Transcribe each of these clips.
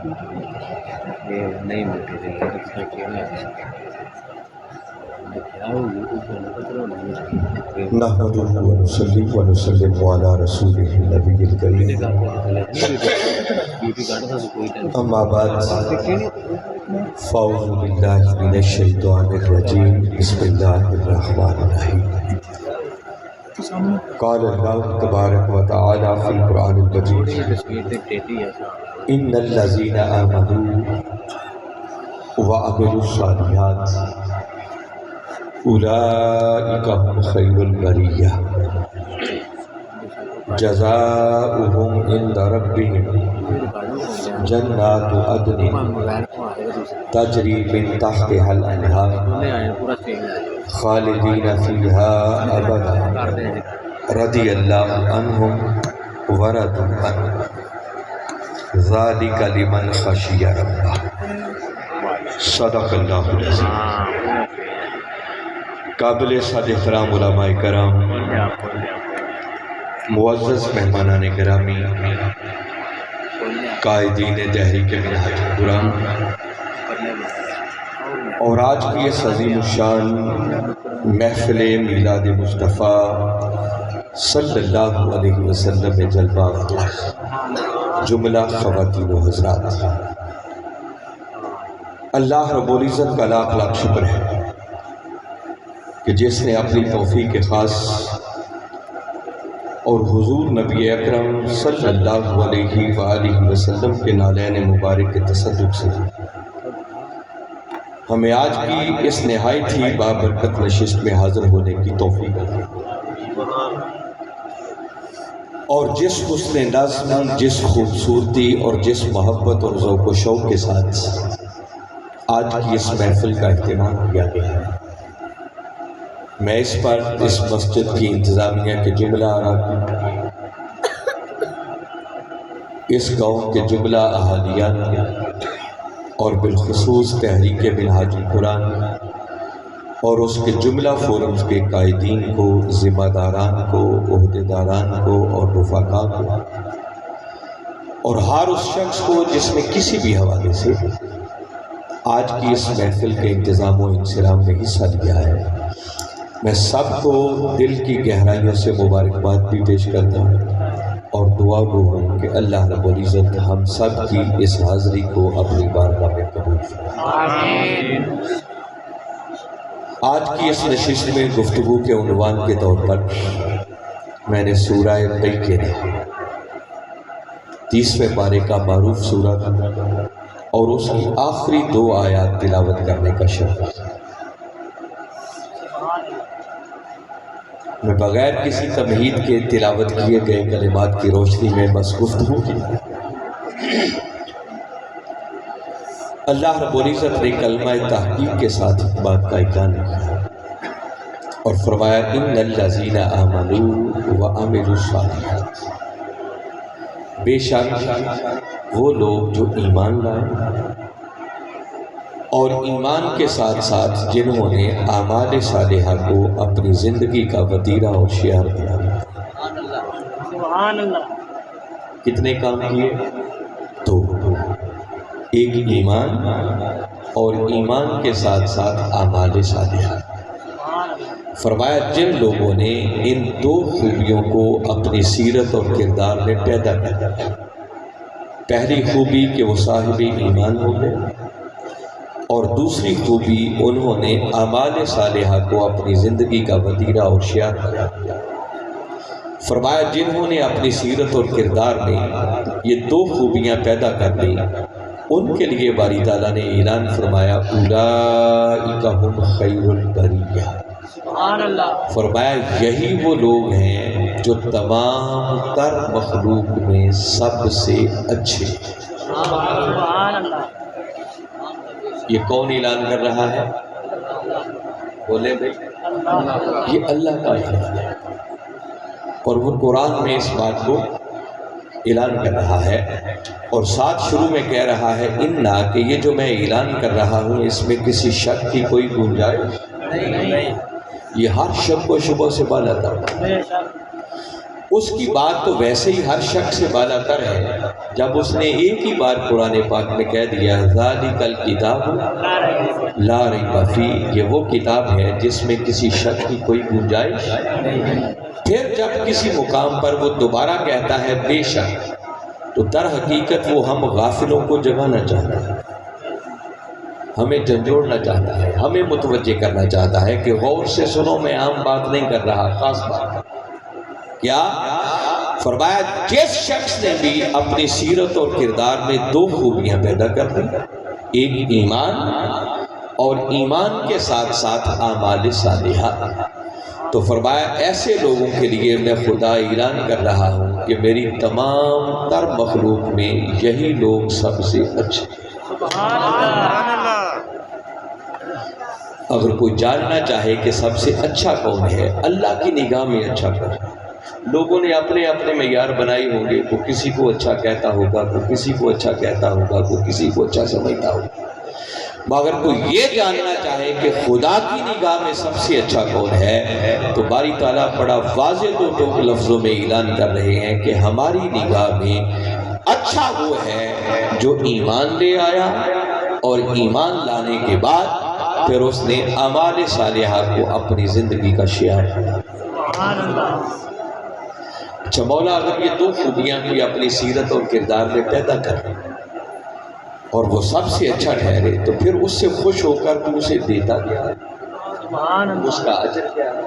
یہ نہیں ملتی تھی نحمده ونصلي ونسلم على رسوله النبي الكريم اما بعد فاعوذ بالله من الشيطان الرجيم بسم الله الرحمن الرحيم قال الله تبارك وتعالى في القرآن المجيد ان الذين آمنوا وعملوا الصالحات اولئک هم خیر البریہ جزاؤہم عند ربہم جنات عدن تجری من تحتها الانہار خالدین فیہا ابدا رضی اللہ عنہم ورضوا عنہ ذالک لمن خشی ربہ صدق اللہ العظیم۔ قابل صد احترام علماء کرام، معزز مہمانان گرامی، قائدین تحریک منہاج القرآن، اور آج کی اس عظیم الشان محفل میلاد مصطفیٰ صلی اللہ علیہ وسلم میں جلوہ افروز جملہ خواتین و حضرات، اللہ رب العزت کا لاکھ لاکھ شکر ہے کہ جس نے اپنی توفیق خاص اور حضور نبی اکرم صلی اللہ علیہ وآلہ وسلم کے نالین مبارک کے تصدق سے ہمیں آج کی اس نہایت ہی بابرکت نشست میں حاضر ہونے کی توفیق دی، اور جس حسن نظم، جس خوبصورتی اور جس محبت اور ذوق و شوق کے ساتھ آج کی اس محفل کا اہتمام کیا گیا ہے، میں اس پر اس مسجد کی انتظامیہ کے جملہ اراکین، اس گاؤں کے جملہ اہالیان اور بالخصوص تحریک منہاج القرآن اور اس کے جملہ فورمز کے قائدین کو، ذمہ داران کو، عہدیداران کو اور رفقاء کو، اور ہر اس شخص کو جس نے کسی بھی حوالے سے آج کی اس محفل کے انتظام و انصرام میں حصہ لیا ہے، میں سب کو دل کی گہرائیوں سے مبارکباد بھی پیش کرتا ہوں اور دعا گو ہوں کہ اللہ رب العزت ہم سب کی اس حاضری کو اپنی بارگاہ میں قبول فرمائے۔ آج کی اس نشست میں گفتگو کے عنوان کے طور پر میں نے سورہ بقرہ 30ویں پارے کا معروف سورہ اور اس کی آخری 2 آیات تلاوت کرنے کا شرف۔ میں بغیر کسی تمہید کے تلاوت کیے گئے کلمات کی روشنی میں بس گفتگو کی۔ اللہ رب العزت نے کلمہ تحقیق کے ساتھ بات کا اعلان کیا اور فرمایا ان الذین آمنوا وعملوا الصالحات، بے شک وہ لوگ جو ایمان لائے اور ایمان کے ساتھ ساتھ جنہوں نے اعمال صالحہ کو اپنی زندگی کا وتیرہ اور شعار بنایا۔ کتنے کام کیے؟ 2، ایک ایمان اور ایمان کے ساتھ ساتھ اعمال صالحہ۔ فرمایا جن لوگوں نے ان 2 خوبیوں کو اپنی سیرت اور کردار میں پیدا کیا، پہلی خوبی کہ وہ صاحب ایمان ہو گئے، اور دوسری خوبی انہوں نے اعمال صالحہ کو اپنی زندگی کا وتیرہ اور شعار بنا دیا۔ فرمایا جنہوں نے اپنی سیرت اور کردار میں یہ 2 خوبیاں پیدا کر لی، ان کے لیے باری تعالیٰ نے اعلان فرمایا اولئک هم خیر البریہ، فرمایا یہی وہ لوگ ہیں جو تمام تر مخلوق میں سب سے اچھے۔ یہ کون اعلان کر رہا ہے؟ بولے بھائی، یہ اللہ کا اعلان ہے، اور وہ قرآن میں اس بات کو اعلان کر رہا ہے، اور ساتھ شروع میں کہہ رہا ہے انا، کہ یہ جو میں اعلان کر رہا ہوں اس میں کسی شک کی کوئی گنجائش نہیں، یہ ہر شک و شبہ سے بالا تر۔ اس کی بات تو ویسے ہی ہر شخص سے بالا تر ہے جب اس نے ایک ہی بار قرآن پاک میں کہہ دیا ذالک الکتاب لا ریب فیہ، یہ وہ کتاب ہے جس میں کسی شک کی کوئی گنجائش نہیں۔ پھر جب کسی مقام پر وہ دوبارہ کہتا ہے بے شک، تو در حقیقت وہ ہم غافلوں کو جگانا چاہتا ہے، ہمیں جھنجھوڑنا چاہتا ہے، ہمیں متوجہ کرنا چاہتا ہے کہ غور سے سنو، میں عام بات نہیں کر رہا، خاص بات۔ کیا فرمایا؟ جس شخص نے بھی اپنی سیرت اور کردار میں دو خوبیاں پیدا کر دی، ایک ایمان اور ایمان کے ساتھ ساتھ اعمال صالحہ، تو فرمایا ایسے لوگوں کے لیے میں خدا اعلان کر رہا ہوں کہ میری تمام تر مخلوق میں یہی لوگ سب سے اچھے۔ اگر کوئی جاننا چاہے کہ سب سے اچھا کون ہے، اللہ کی نگاہ میں اچھا کون ہے، لوگوں نے اپنے اپنے معیار بنائے ہوں گے، کوئی کسی کو اچھا کہتا ہوگا، کوئی کسی کو اچھا کہتا ہوگا، کوئی کسی کو اچھا سمجھتا ہوگا، مگر کوئی یہ جاننا چاہے کہ خدا کی نگاہ میں سب سے اچھا کون ہے، تو باری تعالیٰ بڑا واضح دو ٹوک لفظوں میں اعلان کر رہے ہیں کہ ہماری نگاہ میں اچھا وہ ہے جو ایمان لے آیا اور ایمان لانے کے بعد پھر اس نے اعمال صالحہ کو اپنی زندگی کا شعار بنایا۔ اچھا مولا اگر یہ دو خوبیاں بھی اپنی سیرت اور کردار میں پیدا کرے اور وہ سب سے اچھا ٹھہرے، تو پھر اس سے خوش ہو کر تو اسے دیتا کیا ہے، اس کا اجر کیا ہے؟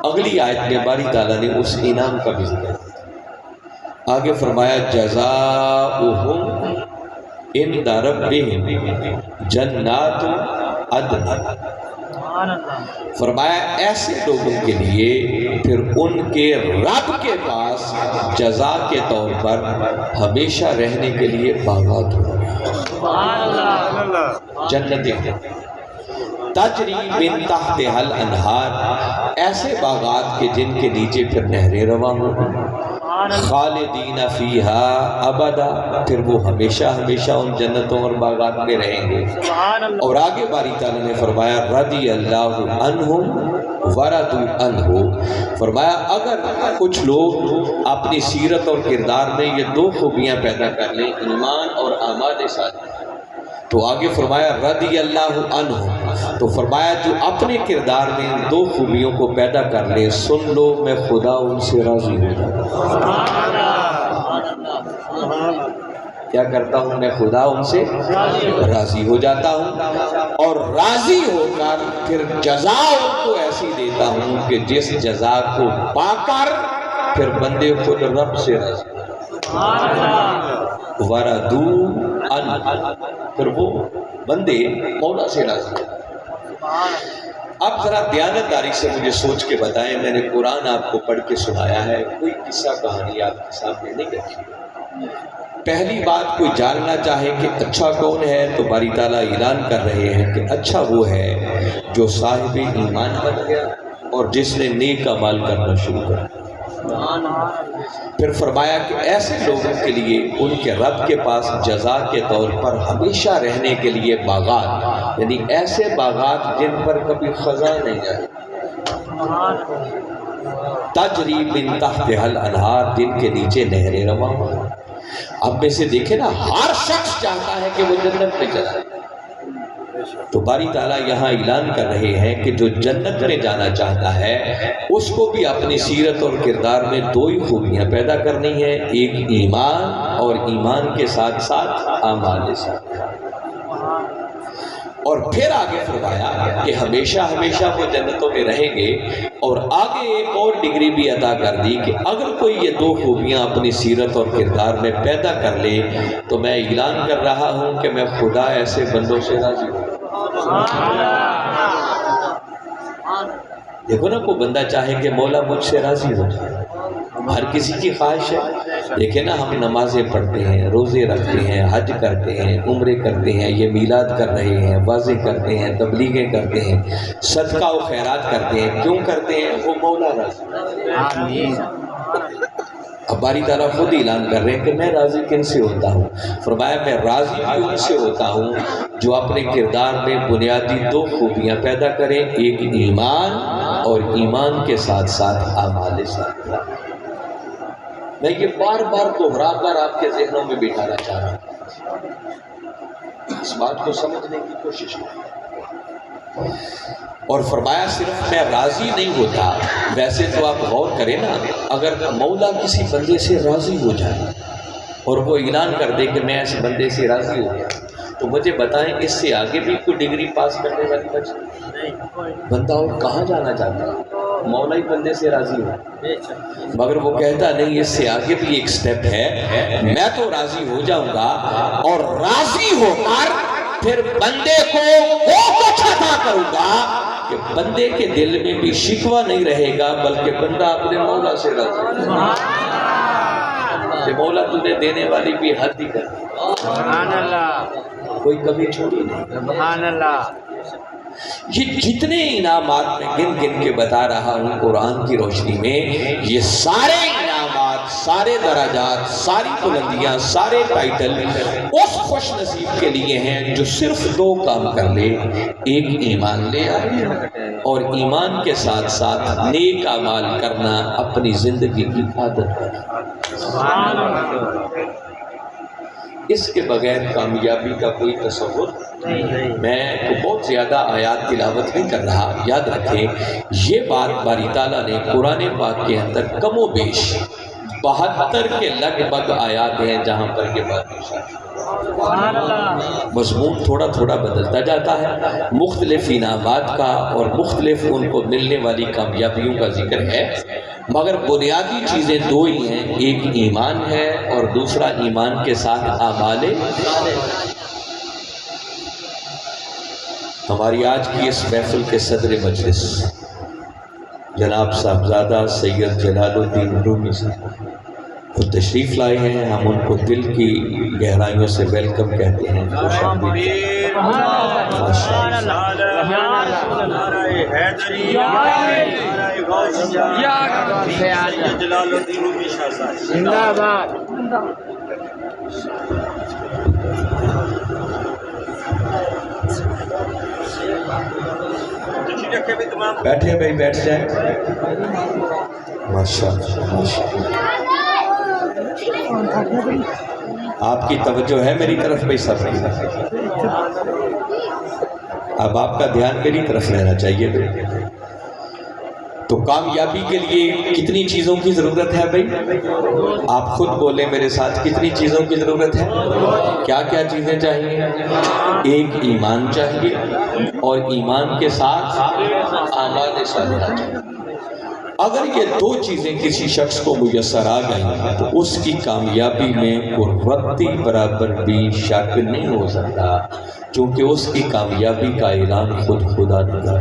اگلی آیت میں باری تعالیٰ نے اس انعام کا بھی ذکر کیا۔ آگے فرمایا جزاؤہم عند ربہم جنات عدن، فرمایا ایسے لوگوں کے لیے پھر ان کے رب کے پاس جزا کے طور پر ہمیشہ رہنے کے لیے باغات ہوں، جنتیں تجری من تحتہا الانہار، ایسے باغات کے جن کے نیچے پھر نہریں رواں ہوں، خالدین فیہا ابدا، پھر وہ ہمیشہ ہمیشہ ان جنتوں اور باغات میں رہیں گے۔ اور آگے باری تعالیٰ نے فرمایا رضی اللہ عنہم ورضوا عنہ، فرمایا اگر کچھ لوگ اپنی سیرت اور کردار میں یہ دو خوبیاں پیدا کر لیں، ایمان اور اعمال صالحہ، تو آگے فرمایا رضی اللہ عنہ، تو فرمایا جو اپنے کردار میں ان دو خوبیوں کو پیدا کر لے، سن لو میں خدا ان سے راضی ہو جاتا ہوں۔ کیا کرتا ہوں میں؟ خدا ان سے راضی ہو جاتا ہوں، اور راضی ہو کر پھر جزا ان کو ایسی دیتا ہوں کہ جس جزا کو پا کر پھر بندے خود رب سے راضی وَرَضُوا عَنْهُ، پھر وہ بندے مولا سے راضی ہیں۔ اب ذرا دیانتداری سے مجھے سوچ کے بتائیں، میں نے قرآن آپ کو پڑھ کے سنایا ہے، کوئی قصہ کہانی آپ کے سامنے نہیں رکھی۔ پہلی بات، کوئی جاننا چاہے کہ اچھا کون ہے، تو باری تعالیٰ اعلان کر رہے ہیں کہ اچھا وہ ہے جو صاحب ایمان بن گیا اور جس نے نیک اعمال کرنا شروع کر دیا۔ پھر فرمایا کہ ایسے لوگوں کے لیے ان کے رب کے پاس جزا کے طور پر ہمیشہ رہنے کے لیے باغات، یعنی ایسے باغات جن پر کبھی خزاں نہیں آئے، تجری من تحتہا الانہار، جن کے نیچے نہریں رواں ہوں۔ اب میں سے دیکھیں نا، ہر شخص چاہتا ہے کہ وہ جنت میں چلا جائے، تو باری تعالیٰ یہاں اعلان کر رہے ہیں کہ جو جنت میں جانا چاہتا ہے اس کو بھی اپنی سیرت اور کردار میں دو ہی خوبیاں پیدا کرنی ہیں، ایک ایمان اور ایمان کے ساتھ ساتھ اعمال صالحہ۔ اور پھر آگے فرمایا کہ ہمیشہ ہمیشہ وہ جنتوں میں رہیں گے، اور آگے ایک اور ڈگری بھی عطا کر دی کہ اگر کوئی یہ دو خوبیاں اپنی سیرت اور کردار میں پیدا کر لے تو میں اعلان کر رہا ہوں کہ میں خدا ایسے بندوں سے راضی ہوں۔ دیکھو نا، کوئی بندہ چاہے کہ مولا مجھ سے راضی ہو جائے، ہر کسی کی خواہش ہے۔ دیکھیں نا، ہم نمازیں پڑھتے ہیں، روزے رکھتے ہیں، حج کرتے ہیں، عمرے کرتے ہیں، یہ میلاد کر رہے ہیں، واضح کرتے ہیں، تبلیغیں کرتے ہیں، صدقہ و خیرات کرتے ہیں، کیوں کرتے ہیں؟ وہ مولا راضی۔ اب باری تعالیٰ خود اعلان کر رہے ہیں کہ میں راضی کن سے ہوتا ہوں؟ فرمایا میں راضی ان سے ہوتا ہوں جو اپنے کردار میں بنیادی دو خوبیاں پیدا کریں، ایک ایمان اور ایمان کے ساتھ ساتھ اعمال صالحہ۔ میں یہ بار بار دوہرا کر آپ کے ذہنوں میں بٹھانا چاہ رہا ہوں، اس بات کو سمجھنے کی کوشش کریں۔ اور فرمایا صرف میں راضی نہیں ہوتا، ویسے تو آپ غور کریں نا، اگر مولا کسی بندے سے راضی ہو جائے اور وہ اعلان کر دے کہ میں اس بندے سے راضی ہو گیا، تو مجھے بتائیں اس سے آگے بھی کوئی ڈگری پاس کرنے والی بچہ بندہ اور کہاں جانا چاہتا ہے؟ مولا ہی بندے سے راضی ہو، مگر وہ کہتا نہیں، اس سے آگے بھی ایک سٹیپ ہے، میں تو راضی ہو جاؤں گا اور راضی ہو کر پھر بندے کو وہ کچھ عطا کروں گا کہ بندے کے دل میں بھی شکوہ نہیں رہے گا، بلکہ بندہ اپنے مولا سے راضی ہو۔ کہ مولا تجھے دینے والی بھی حد ہی کر دی، سبحان اللہ، کوئی کبھی چھوڑی نہیں، سبحان اللہ۔ یہ جتنے انعامات میں گن گن کے بتا رہا ہوں قرآن کی روشنی میں، یہ سارے انعامات، سارے درجات، ساری بلندیاں، سارے ٹائٹل اس خوش نصیب کے لیے ہیں جو صرف دو کام کر لے، ایک ایمان لے آئے اور ایمان کے ساتھ ساتھ نیک اعمال کرنا اپنی زندگی کی عادت بنا۔ اس کے بغیر کامیابی کا کوئی تصور نہیں۔ میں بہت زیادہ آیات تلاوت نہیں کر رہا، یاد رکھیں یہ بات باری تعالیٰ نے قرآن پاک کے اندر کم و بیش 72 کے لگ بھگ آیات ہیں جہاں پر یہ بات مضمون تھوڑا تھوڑا بدلتا جاتا ہے، مختلف انعامات کا اور مختلف ان کو ملنے والی کامیابیوں کا ذکر ہے، مگر بنیادی چیزیں دو ہی ہیں، ایک ایمان ہے اور دوسرا ایمان کے ساتھ اعمال۔ ہماری آج کی اس محفل کے صدر مجلس جناب صاحبزادہ سید جلال الدین رومی صاحب وہ تشریف لائے ہیں، ہم ان کو دل کی گہرائیوں سے ویلکم کہتے ہیں، خوش آمدید۔ بیٹھے بھائی، بیٹھ جائیں۔ ماشاءاللہ آپ کی توجہ ہے میری طرف بھائی سب کی، اب آپ کا دھیان میری طرف رہنا چاہیے بھائی۔ تو کامیابی کے لیے کتنی چیزوں کی ضرورت ہے بھائی؟ آپ خود بولیں میرے ساتھ، کتنی چیزوں کی ضرورت ہے؟ کیا کیا چیزیں چاہیے؟ ایک ایمان چاہیے اور ایمان کے ساتھ اعمال صالحہ چاہیے۔ اگر یہ دو چیزیں کسی شخص کو میسر آ گئیں تو اس کی کامیابی میں کوئی رتی برابر بھی شک نہیں ہو سکتا، کیونکہ اس کی کامیابی کا اعلان خود خدا نے کیا۔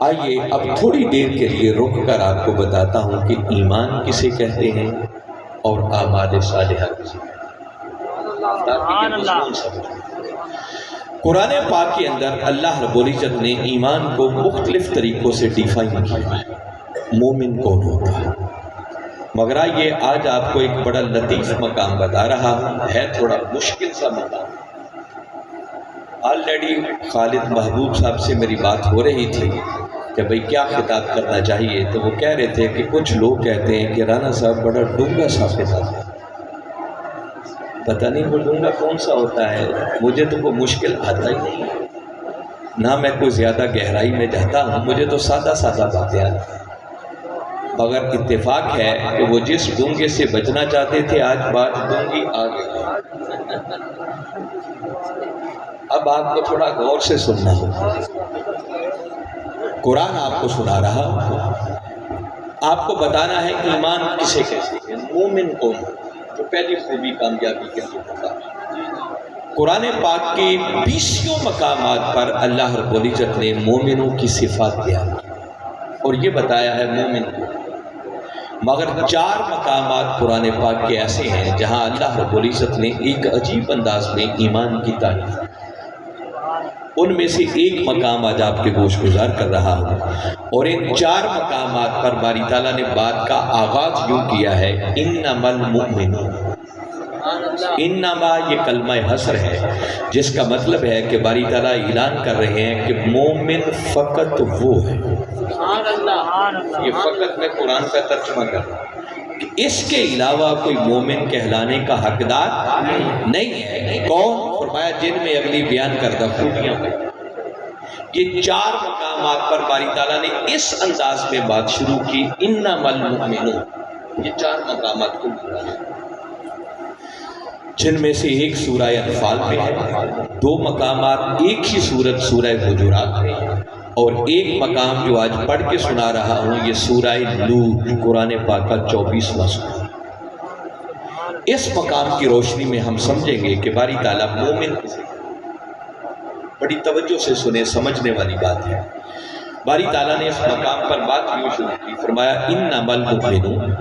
آئیے اب تھوڑی دیر کے لیے رک کر آپ کو بتاتا ہوں کہ ایمان کسے کہتے ہیں اور اعمال صالحہ کسے کہتے ہیں۔ قرآن پاک کے اندر اللہ رب العزت نے ایمان کو مختلف طریقوں سے ڈیفائن کیا ہے، مومن کون ہوتا ہے، مگر یہ آج آپ کو ایک بڑا لطیف مقام بتا رہا ہوں، ہے تھوڑا مشکل سا مقام۔ آلریڈی خالد محبوب صاحب سے میری بات ہو رہی تھی کہ بھئی کیا خطاب کرنا چاہیے، تو وہ کہہ رہے تھے کہ کچھ لوگ کہتے ہیں کہ رانا صاحب بڑا ڈونگا سا خطاب ہے، پتہ نہیں وہ ڈونگا کون سا ہوتا ہے، مجھے تو کوئی مشکل آتا ہی نہیں، نہ میں کوئی زیادہ گہرائی میں جاتا ہوں، مجھے تو سادہ سادہ باتیں آتی ہیں، مگر اتفاق ہے کہ وہ جس ڈونگے سے بچنا چاہتے تھے آج بات ڈونگی آ گئی۔ اب آپ کو تھوڑا غور سے سننا ہوگا، قرآن آپ کو سنا رہا، آپ کو بتانا ہے ایمان کسے کہتے ہیں، مومن کون ہے، جو پہلی خوبی کامیابی کے لیے ہوتا ہے۔ قرآن پاک کے 20 مقامات پر اللہ رب العزت نے مومنوں کی صفات بیان کی اور یہ بتایا ہے مومن کو، مگر 4 مقامات قرآن پاک کے ایسے ہیں جہاں اللہ رب العزت نے ایک عجیب انداز میں ایمان کی تعریف، ان میں سے ایک مقام آج آپ کے گوش گزار کر رہا ہوں، اور ان 4 مقامات پر باری تعالیٰ نے بات کا آغاز یوں کیا ہے، انما المؤمنون۔ انما یہ کلمہ حصر ہے جس کا مطلب ہے کہ باری تعالیٰ اعلان کر رہے ہیں کہ مومن فقط وہ ہے، یہ فقط میں قرآن کا ترجمہ کر رہا ہوں اس کے علاوہ کوئی مومن کہلانے کا حقدار نہیں ہے۔ کون؟ فرمایا جن میں اگلی بیان کردہ خوبیاں ہیں۔ یہ چار مقامات پر باری تعالیٰ نے اس انداز میں بات شروع کی، انما المؤمنون، یہ چار مقامات کو جن میں سے ایک سورہ انفال میں ہے، دو مقامات ایک ہی سورت سورہ حجرات میں، اور ایک مقام جو آج پڑھ کے سنا رہا ہوں یہ سورہ نور قرآن پاک کا 24واں سورہ۔ اس مقام کی روشنی میں ہم سمجھیں گے کہ باری تعالیٰ مومن، بڑی توجہ سے سنیں، سمجھنے والی بات ہے۔ باری تعالیٰ نے اس مقام پر بات یوں شروع کی، فرمایا انما المؤمنون،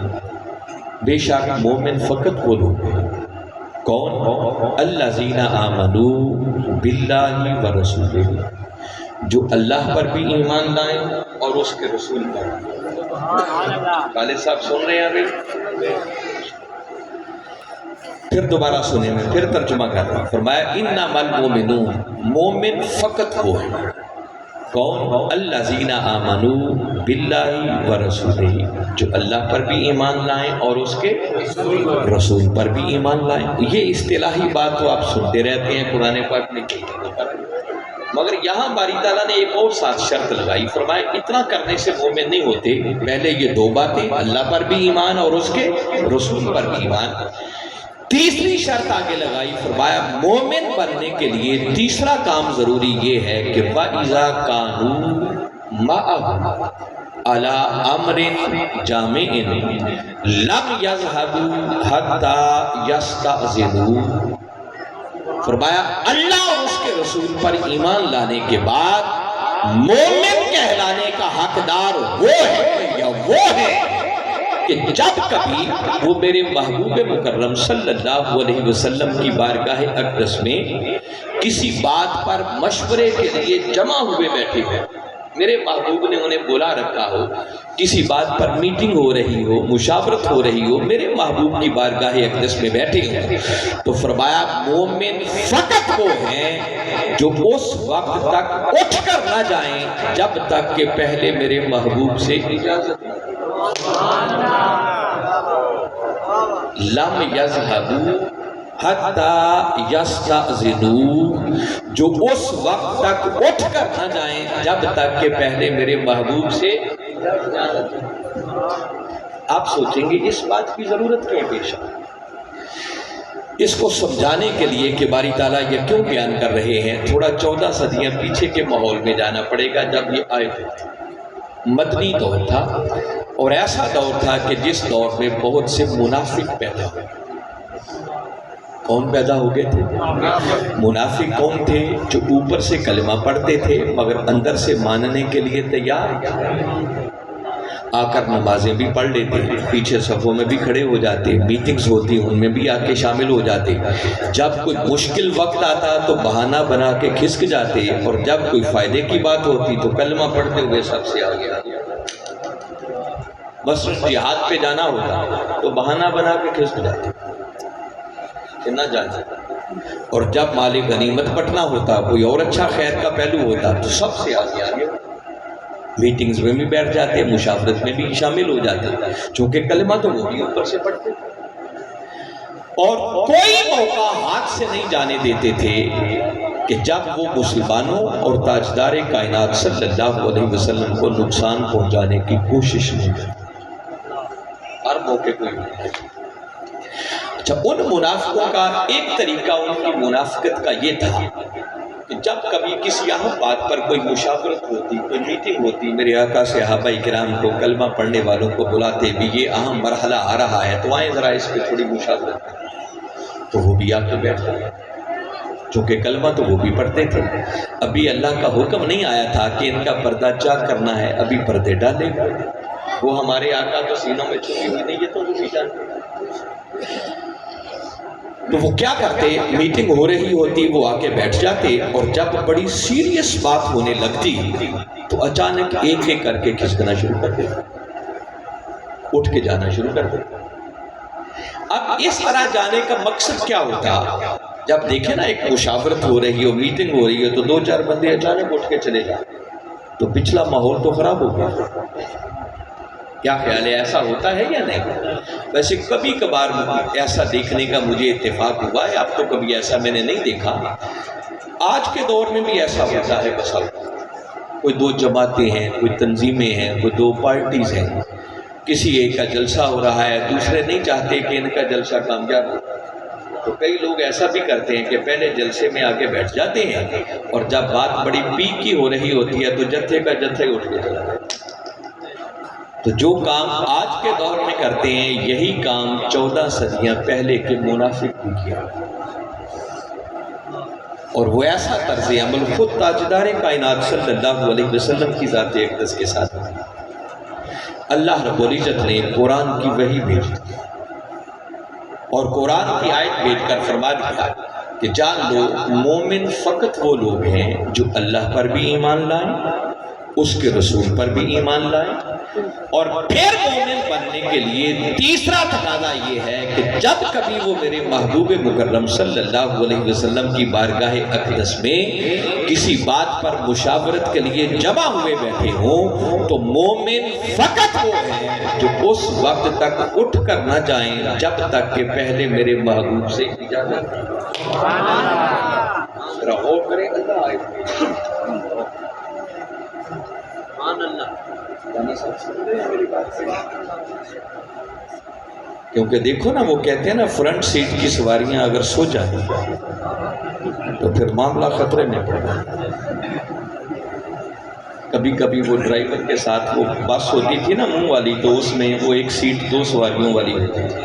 بے شک مومن فقط وہ لوگ ہیں۔ کون؟ الذین آمنوا باللہ ورسولہ، جو اللہ پر بھی ایمان لائیں اور اس کے رسول پر۔ والد صاحب سن رہے ہیں ابھی؟ پھر دوبارہ سنیں، میں پھر ترجمہ کر رہا ہوں۔ فرمایا انما المؤمنون، مومن فقط وہ ہے۔ کون؟ الذین آمنوا باللہ ورسولہ، جو اللہ پر بھی ایمان لائیں اور اس کے رسول پر بھی ایمان لائیں۔ یہ اصطلاحی بات تو آپ سنتے رہتے ہیں قرآن پاک میں، مگر یہاں باری تعالیٰ نے ایک اور ساتھ شرط لگائی، فرمایا اتنا کرنے سے مومن نہیں ہوتے، پہلے یہ دو باتیں، اللہ پر بھی ایمان اور اس کے رسول پر بھی ایمان۔ تیسری شرط آگے لگائی، فرمایا مومن بننے کے لیے تیسرا کام ضروری یہ ہے کہ وَإِذَا كَانُوا مَعَهُ عَلَىٰ أَمْرٍ جَامِعٍ لَمْ يَذْهَبُوا حَتَّىٰ يَسْتَأْذِنُوا۔ فرمایا اللہ اور اس کے رسول پر ایمان لانے کے بعد مومن کہلانے کا حقدار وہ ہے یا وہ ہے کہ جب کبھی وہ میرے محبوب مکرم صلی اللہ علیہ وسلم کی بارگاہ اقدس میں کسی بات پر مشورے کے لیے جمع ہوئے بیٹھے ہیں، میرے محبوب نے انہیں بلا رکھا ہو، کسی بات پر میٹنگ ہو رہی ہو، مشاورت ہو رہی ہو، میرے محبوب کی بارگاہ اقدس میں بیٹھے ہوں، تو فرمایا مومن فقط وہ ہیں جو اس وقت تک اٹھ کر نہ جائیں جب تک کہ پہلے میرے محبوب سے اجازت نہ۔ لم یذهبوا حتی یستأذنوا، جو اس وقت تک اٹھ کر نہ جائیں جب تک کہ پہلے میرے محبوب سے اجازت۔ آپ سوچیں گے اس بات کی ضرورت کیوں پیش آئی؟ اس کو سمجھانے کے لیے کہ باری تعالیٰ یہ کیوں بیان کر رہے ہیں، تھوڑا 14 صدیاں پیچھے کے ماحول میں جانا پڑے گا جب یہ آیت ہوئی۔ مدنی دور تھا، اور ایسا دور تھا کہ جس دور میں بہت سے منافق پیدا ہوئے۔ کون پیدا ہو گئے تھے؟ منافق کون تھے؟ جو اوپر سے کلمہ پڑھتے تھے مگر اندر سے ماننے کے لیے تیار، آ کر نمازیں بھی پڑھ لیتے، پیچھے صفوں میں بھی کھڑے ہو جاتے، میٹنگز ہوتی ان میں بھی آ کے شامل ہو جاتے، جب کوئی مشکل وقت آتا تو بہانہ بنا کے کھسک جاتے، اور جب کوئی فائدے کی بات ہوتی تو کلمہ پڑھتے ہوئے سب سے آگے آ گیا۔ مثلا جہاد پہ جانا ہوتا تو بہانہ بنا کے کھسک جاتے کہ نہ جانا، اور جب مال غنیمت بٹنا ہوتا، کوئی اور اچھا خیر کا پہلو ہوتا تو سب سے آگے آگے میٹنگز میں بھی بیٹھ جاتے، مشاورت میں بھی شامل ہو جاتے، چونکہ کلمہ تو وہ بھی اوپر سے پڑھتے، اور کوئی موقع ہاتھ سے نہیں جانے دیتے تھے کہ جب وہ مسلمانوں اور تاجدار کائنات صلی اللہ علیہ وسلم کو نقصان پہنچانے کی کوشش نہیں کرتے، ہر موقع کوئی نہیں۔ اچھا، ان منافقوں کا ایک طریقہ ان کی منافقت کا یہ تھا کہ جب کبھی کسی اہم بات پر کوئی مشاورت ہوتی، کوئی میٹنگ ہوتی، میرے آقا صحابہ کرام کو، کلمہ پڑھنے والوں کو بلاتے بھی، یہ اہم مرحلہ آ رہا ہے تو آئیں ذرا اس پہ تھوڑی مشاورت کریں، تو وہ بھی آ کے بیٹھتے، چونکہ کلمہ تو وہ بھی پڑھتے تھے۔ ابھی اللہ کا حکم نہیں آیا تھا کہ ان کا پردہ چاک کرنا ہے، ابھی پردے ڈالے گئے، وہ ہمارے آقا تو سینوں میں چھپی ہوئی نہیں، یہ تو وہ بھی جانتے۔ تو وہ کیا کرتے، میٹنگ ہو رہی ہوتی وہ آ کے بیٹھ جاتے، اور جب بڑی سیریس بات ہونے لگتی تو اچانک ایک ایک کر کے کھسکنا شروع کر دیتے، اٹھ کے جانا شروع کر دیتے۔ اب اس طرح جانے کا مقصد کیا ہوتا؟ جب دیکھیں نا ایک مشاورت ہو رہی ہو، میٹنگ ہو رہی ہو، تو 2-4 بندے اچانک اٹھ کے چلے جاتے تو پچھلا ماحول تو خراب ہو گیا، کیا خیال ہے، ایسا ہوتا ہے یا نہیں؟ ویسے کبھی کبھار ایسا دیکھنے کا مجھے اتفاق ہوا ہے، اب تو کبھی ایسا میں نے نہیں دیکھا۔ آج کے دور میں بھی ایسا ہوتا ہے، بس کوئی دو جماعتیں ہیں، کوئی تنظیمیں ہیں، کوئی دو پارٹیز ہیں، کسی ایک کا جلسہ ہو رہا ہے، دوسرے نہیں چاہتے کہ ان کا جلسہ کامیاب ہو، تو کئی لوگ ایسا بھی کرتے ہیں کہ پہلے جلسے میں آ کے بیٹھ جاتے ہیں اور جب بات بڑی پیک کی ہو رہی ہوتی ہے تو جتھے کا جتھے اٹھ کے چلا جاتا ہے۔ تو جو کام آج کے دور میں کرتے ہیں یہی کام 14 صدیاں پہلے کے منافق بھی کیا، اور وہ ایسا طرز عمل خود تاجدار کائنات صلی اللہ علیہ وسلم کی ذات اقدس کے ساتھ اللہ رب العزت نے قرآن کی وحی بھیجی اور قرآن کی آیت بھیج کر فرما دیا کہ جان لو مومن فقط وہ لوگ ہیں جو اللہ پر بھی ایمان لائیں، اس کے رسول پر بھی ایمان لائیں، اور پھر مومن بننے کے لیے تیسرا تقاضا یہ ہے کہ جب کبھی وہ میرے محبوب مکرم صلی اللہ علیہ وسلم کی بارگاہ اقدس میں کسی بات پر مشاورت کے لیے جمع ہوئے بیٹھے ہوں تو مومن فقط وہ ہے جو اس وقت تک اٹھ کر نہ جائیں جب تک کہ پہلے میرے محبوب سے اجازت رہو کرے اللہ آئے کیونکہ دیکھو نا وہ کہتے ہیں نا فرنٹ سیٹ کی سواریاں اگر سو جائیں تو پھر معاملہ خطرے میں پڑتا ہے۔ کبھی کبھی وہ ڈرائیور کے ساتھ وہ بس ہوتی تھی نا منہ والی، تو اس میں وہ ایک سیٹ 2 سواریوں والی ہوتی تھی،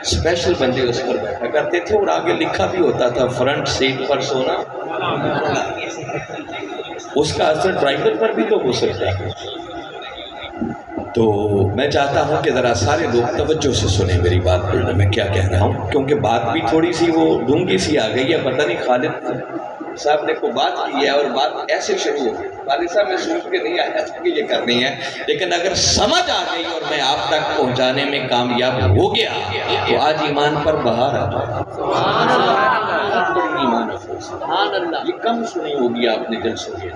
اسپیشل بندے اس پر بیٹھا کرتے تھے اور آگے لکھا بھی ہوتا تھا فرنٹ سیٹ پر سونا، اس کا اثر ڈرائیور پر بھی تو ہو سکتا ہے۔ تو میں چاہتا ہوں کہ ذرا سارے لوگ توجہ سے سنیں میری بات کو، میں کیا کہہ رہا ہوں، کیونکہ بات بھی تھوڑی سی وہ ڈھونگی سی آ گئی ہے، پتہ نہیں خالد صاحب نے کوئی بات کی ہے اور بات ایسے شروع ہو گئی، خالد صاحب میں سوچ کے نہیں آیا تھا کہ یہ کرنی ہے، لیکن اگر سمجھ آ گئی اور میں آپ تک پہنچانے میں کامیاب ہو گیا تو آج ایمان پر بہار آ جائے۔ ایمان یہ کم سنی ہوگی آپ نے جلسے کے،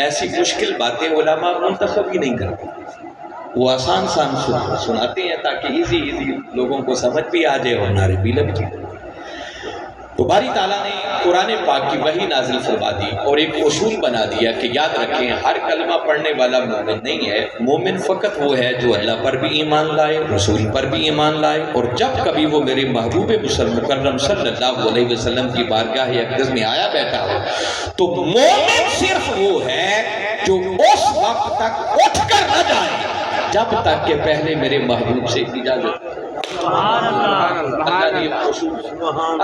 ایسی مشکل باتیں علماء منتخب ہی نہیں کرتے، وہ آسان سناتے ہیں تاکہ ایزی لوگوں کو سمجھ بھی آ جائے اور نعرے بھی لگ جائے۔ تو باری تعالیٰ نے قرآن پاک کی وحی نازل فرما دی اور ایک اصول بنا دیا کہ یاد رکھیں ہر کلمہ پڑھنے والا مومن نہیں ہے، مومن فقط وہ ہے جو اللہ پر بھی ایمان لائے، رسول پر بھی ایمان لائے، اور جب کبھی وہ میرے محبوب مکرم صلی اللہ علیہ وسلم کی بارگاہ اقدس میں آیا بیٹھا ہو تو مومن صرف وہ ہے جو اس وقت تک اٹھ کر نہ جائے جب تک کہ پہلے میرے محبوب سے اجازت۔ اللہ نے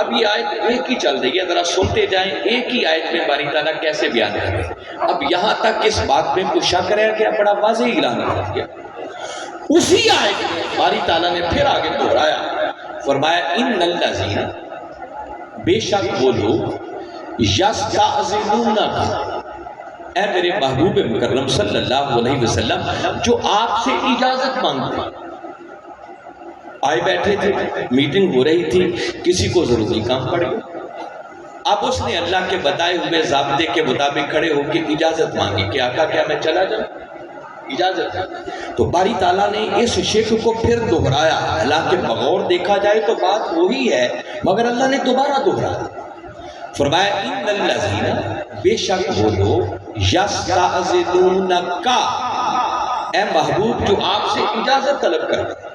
اب یہ آیت ایک ہی چل رہی ہے، ذرا سنتے جائیں ایک ہی آیت میں باری تعالیٰ کیسے بیان کر رہے ہیں۔ اب یہاں تک اس بات میں کوئی شک رہ گیا، بڑا واضح اعلان کر دیا۔ اسی آیت میں باری تعالیٰ نے پھر آگے دہرایا، فرمایا ان الذین، بے شک وہ لوگ یستأذنونک، اے میرے محبوب مکرم صلی اللہ علیہ وسلم جو آپ سے اجازت مانگتے ہیں۔ آئے بیٹھے تھے، میٹنگ ہو رہی تھی، کسی کو ضروری کام پڑ گیا، اب اس نے اللہ کے بتائے ہوئے ضابطے کے مطابق کھڑے ہو کے اجازت مانگی کہ آقا کیا میں چلا جاؤں، اجازت۔ تو باری تعالیٰ نے اس شکل کو پھر دہرایا، حالانکہ بغور دیکھا جائے تو بات وہی ہے مگر اللہ نے دوبارہ دہرایا، فرمایا ان الذین، بے شک وہ لوگ یستأذنونک، اے محبوب جو آپ سے اجازت طلب کرتے ہیں،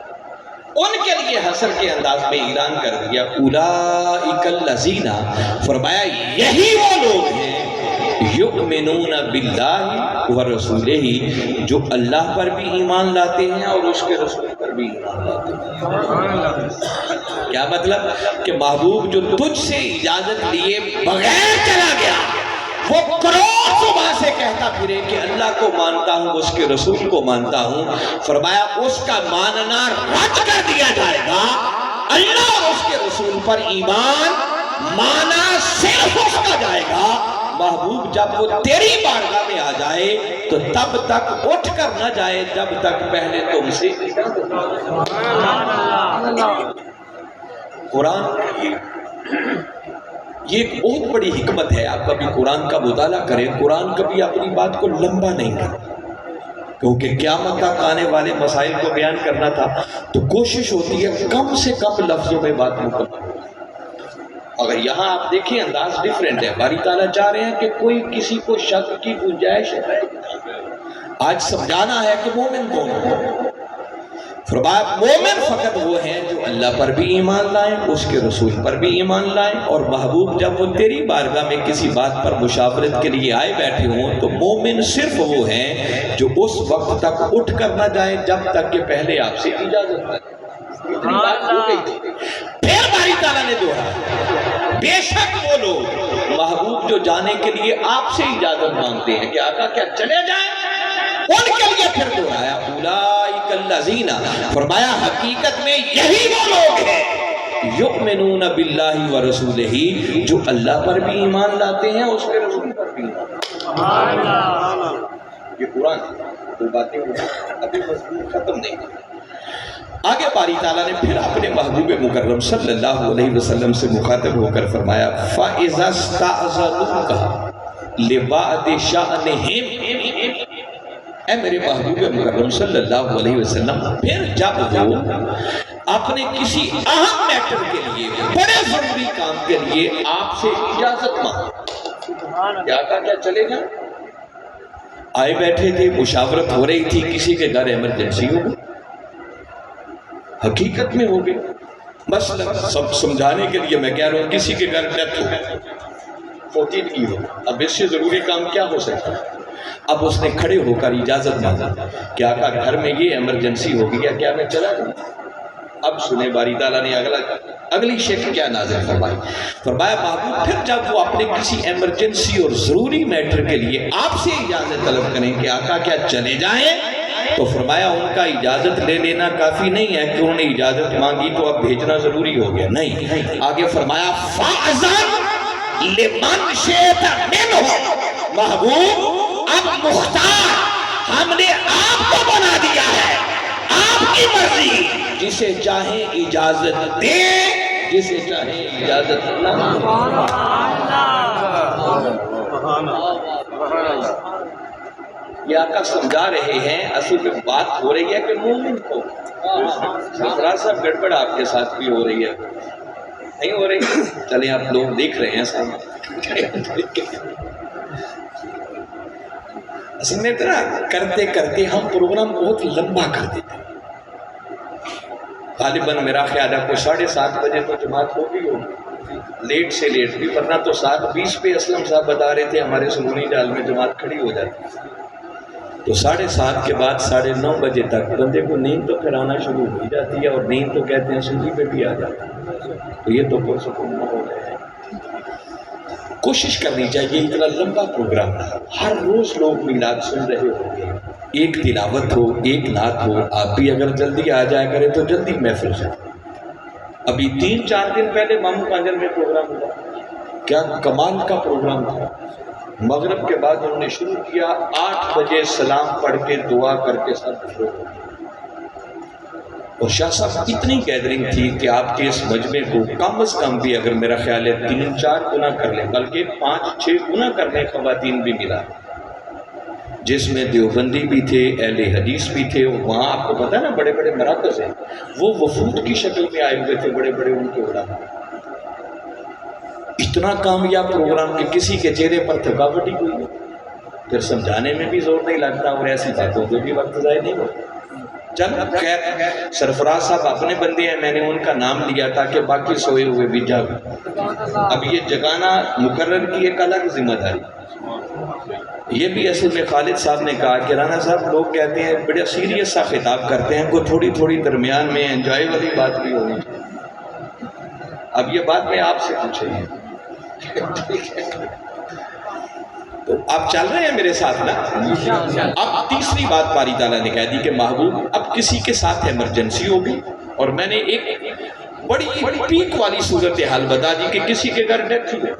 ان کے لیے حسر کے انداز میں اعلان کر دیا اولئک الذین، فرمایا یہی وہ لوگ ہیں یؤمنون باللہ ورسولہ، جو اللہ پر بھی ایمان لاتے ہیں اور اس کے رسول پر بھی ایمان لاتے ہیں۔ کیا مطلب کہ محبوب جو تجھ سے اجازت لیے بغیر چلا گیا وہ کروڑ صبح سے کہتا پھرے کہ اللہ کو مانتا ہوں اس کے رسول کو مانتا ہوں، فرمایا اس کا ماننا رد کر دیا جائے گا، اللہ اور اس کے رسول پر ایمان مانا صرف اس کا جائے گا۔ محبوب جب وہ تیری بارگاہ میں آ جائے تو تب تک اٹھ کر نہ جائے جب تک پہلے تم سے قرآن کی یہ ایک بہت بڑی حکمت ہے۔ آپ کبھی قرآن کا مطالعہ کریں، قرآن کبھی اپنی بات کو لمبا نہیں کرتا، کیونکہ قیامت تک آنے والے مسائل کو بیان کرنا تھا، تو کوشش ہوتی ہے کم سے کم لفظوں میں بات مکمل۔ اگر یہاں آپ دیکھیں انداز ڈیفرنٹ ہے، باری تعالیٰ چاہ رہے ہیں کہ کوئی کسی کو شک کی گنجائش ہے، آج سمجھانا ہے کہ مومن کون ہے۔ فرمایا مومن فقط وہ ہیں جو اللہ پر بھی ایمان لائیں، اس کے رسول پر بھی ایمان لائیں، اور محبوب جب وہ تیری بارگاہ میں کسی بات پر مشاورت کے لیے آئے بیٹھے ہوں تو مومن صرف وہ ہیں جو اس وقت تک اٹھ کر نہ جائیں جب تک کہ پہلے آپ سے اجازت نہ دیں۔ اتنی بات ہو گئی تھی، پھر باری تعالیٰ نے دوہرایا بے شک وہ لوگ محبوب جو جانے کے لیے آپ سے اجازت مانگتے ہیں کہ آقا کیا چلے جائیں، ان کے لیے پھر دوہرایا اولئک الذین، فرمایا حقیقت میں یہی وہ لوگ ہیں یؤمنون باللہ ورسولہ، جو اللہ پر بھی ایمان لاتے ہیں، اس کے رسول پر بھی ایمان لاتے ہیں۔ یہ قرآن دو باتیں ابھی مضمون ختم نہیں ہوئی۔ آگے باری تعالیٰ نے پھر اپنے محبوب مکرم صلی اللہ علیہ وسلم سے مخاطب ہو کر فرمایا فَإِذَا اسْتَأْذَنُوكَ لِبَعْضِ شَأْنِهِمْ، اے میرے محبوب مکرم صلی اللہ علیہ وسلم، پھر جب وہ اپنے کسی اہم میٹر کے لیے، بڑے ضروری کام کے لیے آپ سے اجازت مانگے، کیا کہا کیا چلے جائیں؟ آئے بیٹھے تھے، مشاورت ہو رہی تھی، کسی کے گھر ایمرجنسی ہو گئی، حقیقت میں ہو گئی، مثلا سب سمجھانے کے لیے میں کہہ رہا ہوں کسی کے گھر ڈیتھ ہو، فوتیدگی ہو، اب اس سے ضروری کام کیا ہو سکتا ہے؟ اب اس نے کھڑے ہو کر اجازت مانگا کہ آقا گھر میں یہ ایمرجنسی ہو گئی ہے، کیا میں چلا جاؤں؟ اب سنیں باری تعالیٰ نے اگلی شکل کیا نازل فرمائی، فرمایا محبوب پھر جب وہ اپنے کسی ایمرجنسی اور ضروری میٹر کے لیے آپ سے اجازت طلب کریں کہ آقا کیا چلے جائیں، تو فرمایا ان کا اجازت لے لینا کافی نہیں ہے کہ انہوں نے اجازت مانگی تو اب بھیجنا ضروری ہو گیا، نہیں، آگے فرمایا فَأَذَنْ لِمَنْ شِئْتَ مِنْهُمْ، محبوب اب مختار ہم نے آپ کو بنا دیا ہے، آپ کی مرضی، جسے چاہیں اجازت دیں، جسے چاہیں اجازت نہ دیں۔ یہ آقا سمجھا رہے ہیں، اصل میں بات ہو رہی ہے کہ مومن کو، سرفراز صاحب گڑبڑ آپ کے ساتھ بھی ہو رہی ہے، نہیں ہو رہی؟ چلیں آپ لوگ دیکھ رہے ہیں سامنے۔ اصل میں اتنا کرتے کرتے ہم پروگرام بہت لمبا کر دیتے ہیں، غالباً میرا خیال ہے کوئی 7:30 بجے تو جماعت ہو گئی ہوگی، لیٹ سے لیٹ بھی، ورنہ تو 7:20 پہ اسلم صاحب بتا رہے تھے ہمارے سلونی ڈال میں جماعت کھڑی ہو جاتی، تو 7:30 کے بعد 9:30 بجے تک بندے کو نیند تو پھر آنا شروع ہو جاتی ہے، اور نیند تو کہتے ہیں سنجی پہ بھی آ جاتی ہے، تو یہ تو پرسکون نہ ہو رہے ہیں۔ کوشش کرنی چاہیے اتنا لمبا پروگرام نہ، ہر روز لوگ میلاد سن رہے ہوں گے، ایک تلاوت ہو، ایک نعت ہو، آپ بھی اگر جلدی آ جایا کریں تو جلدی محفل سے۔ ابھی 3-4 دن پہلے مامو کانجر میں پروگرام ہوا، کیا کمال کا پروگرام تھا، مغرب کے بعد انہوں نے شروع کیا، 8 بجے سلام پڑھ کے دعا کر کے سب شروع ہو گیا، اور شاہ صاحب اتنی گیدرنگ تھی کہ آپ کے اس مجمع کو کم از کم بھی اگر میرا خیال ہے 3-4 گنا کر لیں، بلکہ 5-6 گنا کرنے خواتین بھی ملا، جس میں دیوبندی بھی تھے، اہل حدیث بھی تھے، وہاں آپ کو پتہ ہے نا بڑے بڑے مراکز ہیں، وہ وفود کی شکل میں آئے ہوئے تھے، بڑے بڑے ان کے علماء، اتنا کامیاب پروگرام کہ کسی کے چہرے پر تھکاوٹ ہی کوئی نہیں، پھر سمجھانے میں بھی زور نہیں لگتا اور ایسی باتوں پہ بھی وقت ضائع نہیں ہوتا۔ چل خیر، سرفراز صاحب اپنے بندے ہیں، میں نے ان کا نام لیا تاکہ باقی سوئے ہوئے بھی جاگ، اب یہ جگانا مقرر کی ایک الگ ذمہ داری، یہ بھی اصل میں خالد صاحب نے کہا کہ رانا صاحب لوگ کہتے ہیں بڑے سیریس سا خطاب کرتے ہیں، کوئی تھوڑی تھوڑی درمیان میں انجوائے والی بات بھی ہونی چاہیے، اب یہ بات میں آپ سے پوچھیں تو آپ چل رہے ہیں میرے ساتھ نا؟ اب تیسری بات باری تعالیٰ نے کہہ دی کہ محبوب اب کسی کے ساتھ ایمرجنسی ہوگی، اور میں نے ایک بڑی پیک والی صورتحال بتا دی کہ کسی کے گھر ڈیتھ ہوئی،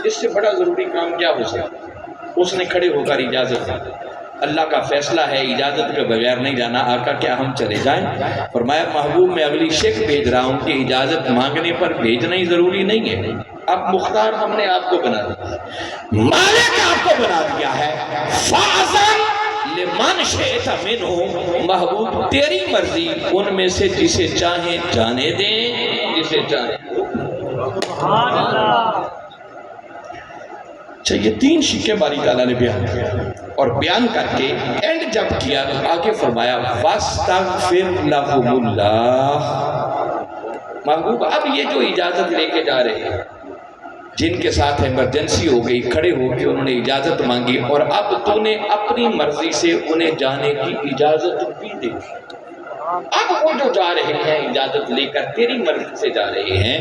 اس سے بڑا ضروری کام کیا ہو سکتا، اس نے کھڑے ہو کر اجازت دی، اللہ کا فیصلہ ہے اجازت کے بغیر نہیں جانا، آقا کیا ہم چلے جائیں؟ فرمایا محبوب میں اگلی شک بھیج رہا ہوں کہ اجازت مانگنے پر بھیجنا ہی ضروری نہیں ہے، اب مختار ہم نے آپ کو بنا دیا، مالک آپ کو بنا دیا ہے، فَأَذَنْ لمن شئت منہم، محبوب تیری مرضی ان میں سے جسے چاہیں جانے دیں، جسے چاہیں۔ اچھا، یہ تین شکے باری تعالیٰ نے بیان کیا اور بیان کر کے اینڈ جب کیا تو آگے فرمایا وَاسْتَغْفِرْ لَهُمُ اللَّهُ۔ محبوب اب یہ جو اجازت لے کے جا رہے ہیں، جن کے ساتھ ایمرجنسی ہو گئی، کھڑے ہو کے انہوں نے اجازت مانگی اور اب تو نے اپنی مرضی سے انہیں جانے کی اجازت بھی دے دی۔ اب وہ جو جا رہے ہیں اجازت لے کر تیری مرضی سے جا رہے ہیں،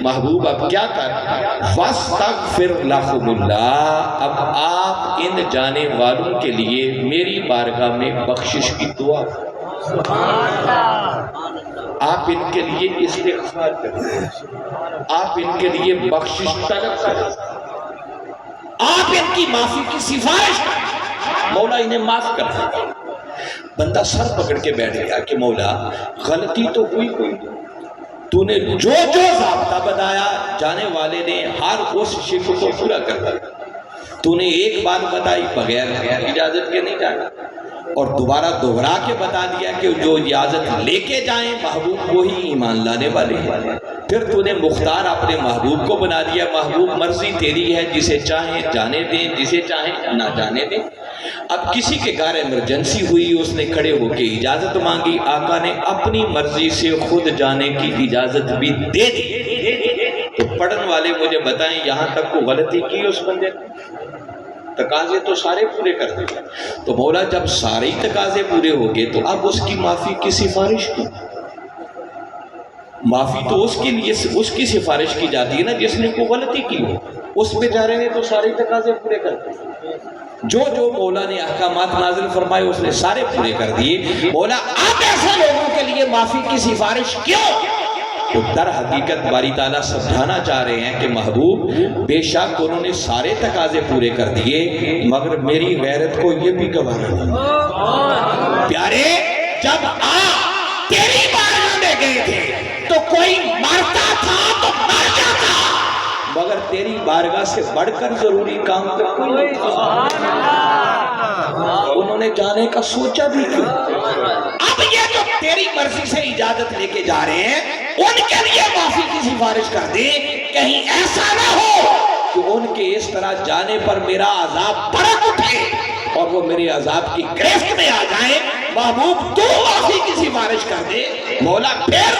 محبوب اب کیا کر وَاسْتَغْفِرْ لَهُمُ اللَّهُ، اب آپ ان جانے والوں کے لیے میری بارگاہ میں بخشش کی دعا، آپ ان کے لیے استغفار کریں، آپ ان کے لیے بخشش طلب کریں، آپ ان کی معافی کی سفارش کریں، مولا انہیں معاف کر دیں۔ بندہ سر پکڑ کے بیٹھ گیا کہ مولا غلطی تو ہوئی کوئی، تو نے جو جو ضابطہ بتایا جانے والے نے ہر اس شک کو پورا کر دیا، تو نے ایک بات بتائی بغیر اجازت کے نہیں جانا، اور دوبارہ دوہرا کے بتا دیا کہ جو اجازت لے کے جائیں محبوب وہی ایمان لانے والے ہیں۔ پھر تو نے مختار اپنے محبوب کو بنا دیا، محبوب مرضی تیری ہے، جسے چاہیں جانے دیں، جسے چاہیں نہ جانے دیں۔ اب کسی کے گھر ایمرجنسی ہوئی، اس نے کھڑے ہو کے اجازت مانگی، آقا نے اپنی مرضی سے خود جانے کی اجازت بھی دے دی۔ تو پڑھن والے مجھے بتائیں یہاں تک کو غلطی کی اس بندے نے؟ تقاضے تو سارے پورے کر دیے، تو مولا جب سارے تقاضے پورے ہو گئے تو اب اس کی معافی کی سفارش کی، معافی تو اس کے لیے اس کی سفارش کی جاتی ہے نا جس نے کوئی غلطی کی ہو، اس بیچارے نے تو سارے تقاضے پورے کر دیے، جو جو مولا نے احکامات نازل فرمائے اس نے سارے پورے کر دیے۔ مولا آپ ایسے لوگوں کے لیے معافی کی سفارش کیوں؟ تو در حقیقت باری تعالیٰ سمجھانا چاہ رہے ہیں کہ محبوب بے شک انہوں نے سارے تقاضے پورے کر دیے، مگر میری غیرت کو یہ بھی گوارا نہیں۔ پیارے جب آپ تیری بارگاہ میں گئے تھے تو کوئی مرتا تھا تو مر جاتا، مگر تیری بارگاہ سے بڑھ کر ضروری کام تو کوئی نہیں تھا، انہوں نے جانے کا سوچا بھی کیوں؟ اب یہ جو تیری مرضی سے اجازت لے کے جا رہے ہیں ان کے لیے معافی کی سفارش کر دے، کہیں ایسا نہ ہو کہ ان کے اس طرح جانے پر میرا عذاب بھڑک اٹھے اور وہ میرے عذاب کی گرفت میں آ جائیں۔ محبوب تو معافی کی سفارش کر دے۔ مولا پھر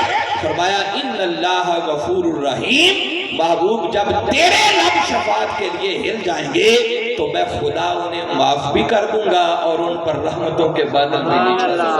فرمایا ان اللہ غفور الرحیم، محبوب جب تیرے لب شفاعت کے لیے ہل جائیں گے تو میں خدا انہیں معاف بھی کر دوں گا اور ان پر رحمتوں کے بادل بھی نہیں چل دوں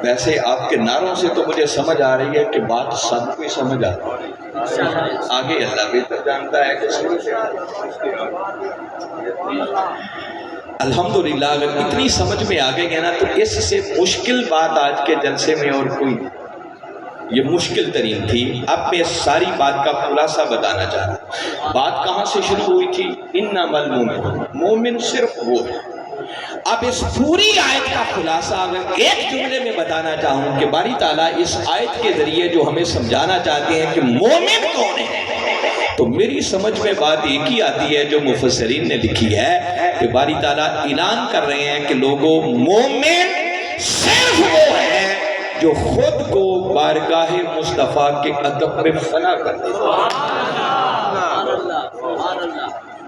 ویسے آپ کے نعروں سے تو مجھے سمجھ آ رہی ہے کہ بات سب کو سمجھ آ رہی ہے، آگے اللہ بہتر جانتا ہے کہ الحمدللہ اگر اتنی سمجھ میں آ گئے نا تو اس سے مشکل بات آج کے جلسے میں اور کوئی یہ مشکل ترین تھی۔ اب میں ساری بات کا خلاصہ بتانا چاہ رہا ہوں۔ بات کہاں سے شروع ہوئی تھی؟ انما المومن، مومن صرف وہ ہے۔ اب اس پوری آیت کا خلاصہ اگر ایک جملے میں بتانا چاہوں کہ باری تعالیٰ اس آیت کے ذریعے جو ہمیں سمجھانا چاہتے ہیں کہ مومن کون ہے، تو میری سمجھ میں بات ایک ہی آتی ہے جو مفسرین نے لکھی ہے کہ باری تعالیٰ اعلان کر رہے ہیں کہ لوگوں مومن صرف وہ ہے جو خود کو بارگاہ مصطفیٰ کے ادب میں فنا کر دے۔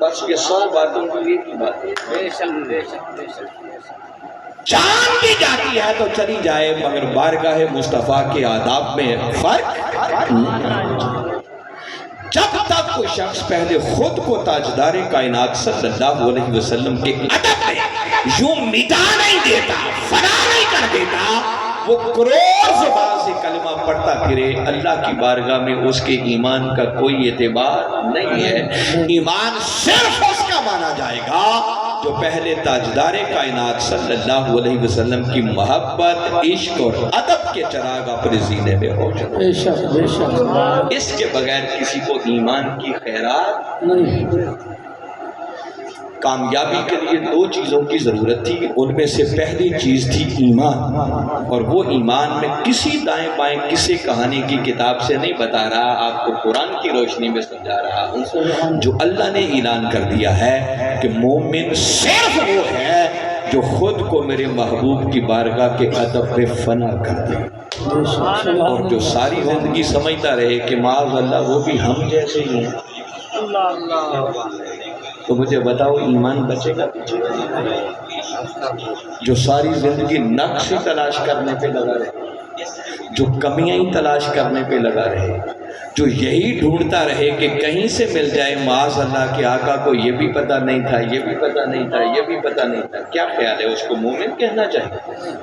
بس یہ 100 باتوں کی ایک ہی بات ہے، جان بھی جاتی ہے تو چلی جائے مگر بارگاہ مصطفیٰ کے آداب میں فرق نہیں۔ جب تک کوئی شخص پہلے خود کو تاجدار کائنات صلی اللہ علیہ وسلم کے ادب میں یوں مٹا نہیں دیتا، فنا نہیں کر دیتا، وہ کروڑ زبان سے کلمہ پڑھتا پھرے، اللہ کی بارگاہ میں اس کے ایمان کا کوئی اعتبار نہیں ہے۔ ایمان صرف اس کا مانا جائے گا جو پہلے تاجدار کائنات صلی اللہ علیہ وسلم کی محبت، عشق اور ادب کے چراغ اپنے سینے میں ہو جائے۔ اس کے بغیر کسی کو ایمان کی خیرات نہیں۔ کامیابی کے لیے دو چیزوں کی ضرورت تھی، ان میں سے پہلی چیز تھی ایمان، اور وہ ایمان میں کسی دائیں بائیں کسی کہانی کی کتاب سے نہیں بتا رہا، آپ کو قرآن کی روشنی میں سمجھا رہا ہوں جو اللہ نے اعلان کر دیا ہے کہ مومن صرف وہ ہے جو خود کو میرے محبوب کی بارگاہ کے ادب میں فنا کر دے، اور جو ساری زندگی سمجھتا رہے کہ معاذ اللہ وہ بھی ہم جیسے ہی ہیں۔ تو مجھے بتاؤ ایمان بچے گا پیچھے؟ جو ساری زندگی نقص ہی تلاش کرنے پہ لگا رہے، جو کمیاں ہی تلاش کرنے پہ لگا رہے، جو یہی ڈھونڈتا رہے کہ کہیں سے مل جائے معاذ اللہ کے آقا کو یہ بھی پتہ نہیں تھا، یہ بھی پتہ نہیں تھا، یہ بھی پتہ نہیں تھا، کیا خیال ہے اس کو مومن کہنا چاہیے؟